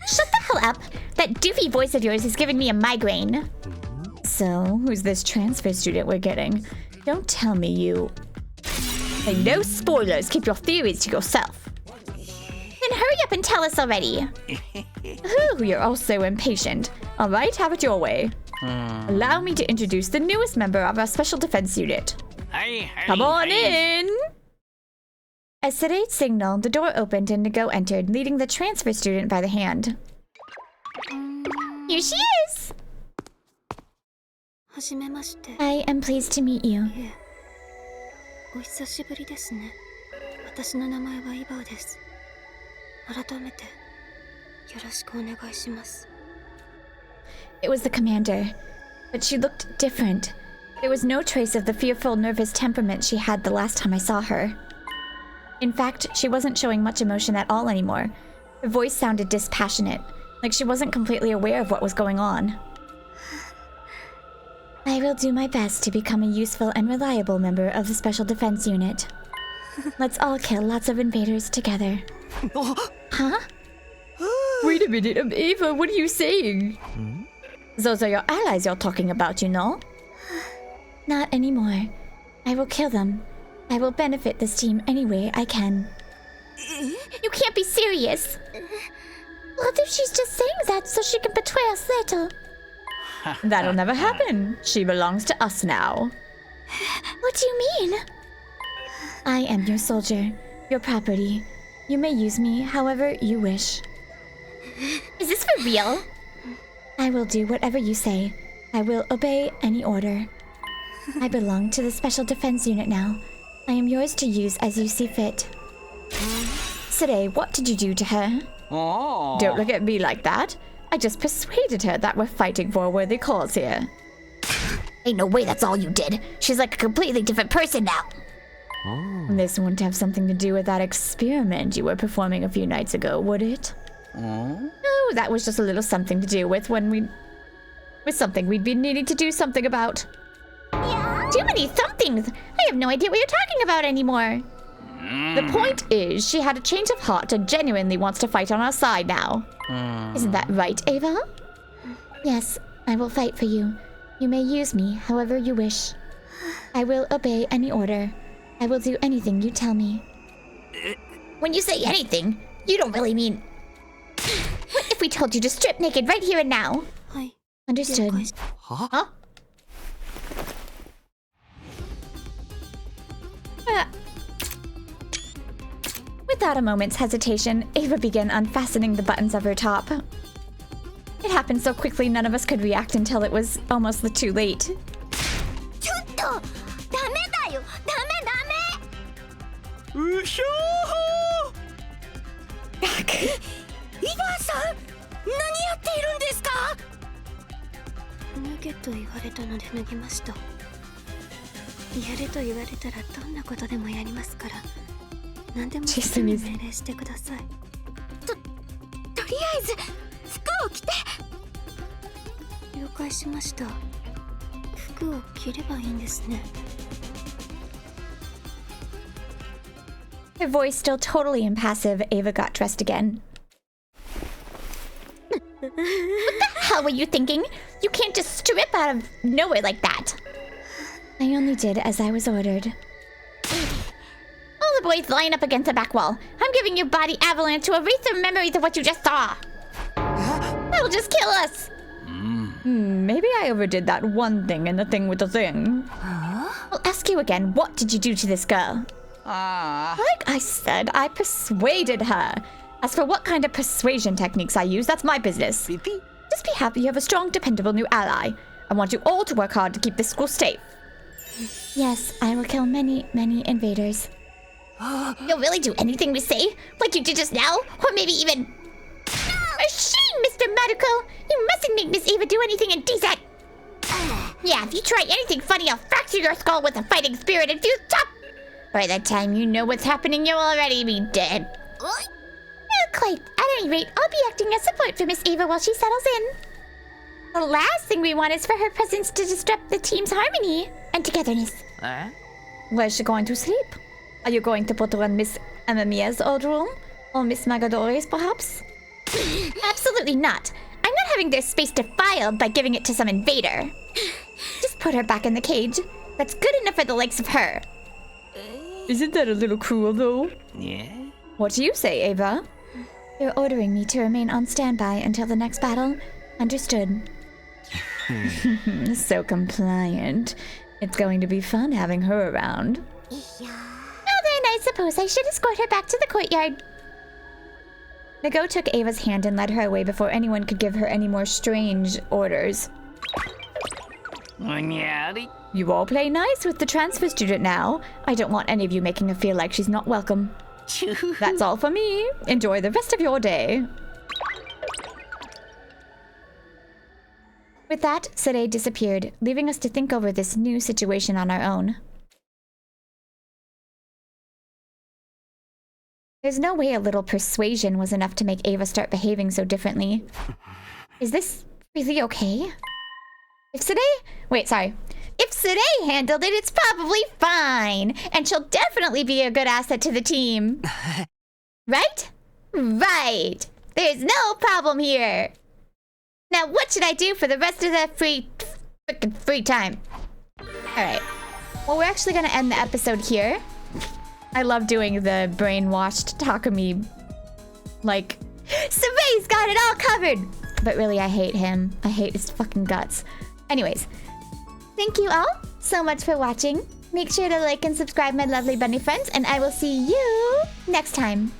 S2: Shut the hell up! That doofy voice of yours is giving me a migraine.
S1: So, who's this transfer student we're getting? Don't tell me you... Hey, no spoilers. Keep your theories to yourself.
S2: Then hurry up and tell us already.
S1: Ooh, you're all so impatient. All right, have it your way. Allow me to introduce the newest member of our special defense unit. Come on in! As Sirei signaled, the door opened and Nago entered, leading the transfer student by the hand.
S2: Here she is! I am pleased to meet you.
S1: It was the commander, but she looked different. There was no trace of the fearful, nervous temperament she had the last time I saw her. In fact, she wasn't showing much emotion at all anymore. Her voice sounded dispassionate, like she wasn't completely aware of what was going on.
S2: I will do my best to become a useful and reliable member of the Special Defense Unit. Let's all kill lots of invaders together. Huh?
S1: Wait a minute, Ava, what are you saying? Those are your allies you're talking about, you know?
S2: Not anymore. I will kill them. I will benefit this team any way I can. You can't be serious! What if she's just saying that so she can betray us later?
S1: That'll never happen. She belongs to us now.
S2: What do you mean?
S1: I am your soldier, your property. You may use me however you wish.
S2: Is this for real?
S1: I will do whatever you say. I will obey any order. I belong to the Special Defense Unit now. I am yours to use as you see fit. Sirei, what did you do to her?
S8: Oh.
S1: Don't look at me like that. I just persuaded her that we're fighting for a worthy cause here.
S13: Ain't no way that's all you did. She's like a completely different person now.
S1: This wouldn't have something to do with that experiment you were performing a few nights ago, would it? No, that was just a little something to do with something we'd been needing to do something about.
S2: Yeah. Too many somethings. I have no idea what you're talking about anymore.
S1: The point is, she had a change of heart and genuinely wants to fight on our side now. Isn't that right, Ava?
S2: Yes, I will fight for you. You may use me however you wish. I will obey any order. I will do anything you tell me.
S13: When you say anything, you don't really mean...
S2: What if we told you to strip naked right here and now?
S1: Understood.
S9: Huh?
S1: Without a moment's hesitation, Ava began unfastening the buttons of her top. It happened so quickly none of us could react until it was almost too late. Her voice still totally impassive, Ava got dressed again.
S2: What the hell were you thinking? You can't just strip out of nowhere like that.
S1: I only did as I was ordered.
S2: All the boys line up against the back wall. I'm giving your body avalanche to erase the memories of what you just saw. That'll just kill us.
S1: Maybe I overdid that one thing in the thing with the thing. I'll ask you again, what did you do to this girl? Like I said, I persuaded her. As for what kind of persuasion techniques I use, that's my business. Just be happy you have a strong, dependable new ally. I want you all to work hard to keep this school safe. Yes, I will kill many, many invaders.
S2: You'll really do anything we say? Like you did just now? Or maybe even... For shame, Mr. Medical! You mustn't make Miss Ava do anything indecent! Yeah, if you try anything funny, I'll fracture your skull with a fighting spirit and fuse top! By the time you know what's happening, you'll already be dead. Quite. At any rate, I'll be acting as support for Miss Ava while she settles in. The last thing we want is for her presence to disrupt the team's harmony and togetherness.
S1: Where's she going to sleep? Are you going to put her in Miss Amamiya's old room? Or Miss Magadori's, perhaps?
S2: Absolutely not. I'm not having their space defiled by giving it to some invader.
S1: Just put her back in the cage.
S2: That's good enough for the likes of her.
S1: Isn't that a little cruel, though?
S5: Yeah.
S1: What do you say, Ava? You're ordering me to remain on standby until the next battle? Understood. So compliant. It's going to be fun having her around.
S2: Well then, I suppose I should escort her back to the courtyard.
S1: Nago took Ava's hand and led her away before anyone could give her any more strange orders. You all play nice with the transfer student now. I don't want any of you making her feel like she's not welcome. That's all for me. Enjoy the rest of your day. With that, Sirei disappeared, leaving us to think over this new situation on our own. There's no way a little persuasion was enough to make Ava start behaving so differently. Is this really okay? If Sirei handled it, it's probably fine. And she'll definitely be a good asset to the team. Right? Right. There's no problem here. Now, what should I do for the rest of the free time? Alright. Well, we're actually going to end the episode here. I love doing the brainwashed Takumi. Like, Sirei's got it all covered! But really, I hate him. I hate his fucking guts. Anyways, thank you all so much for watching. Make sure to like and subscribe, my lovely bunny friends, and I will see you next time.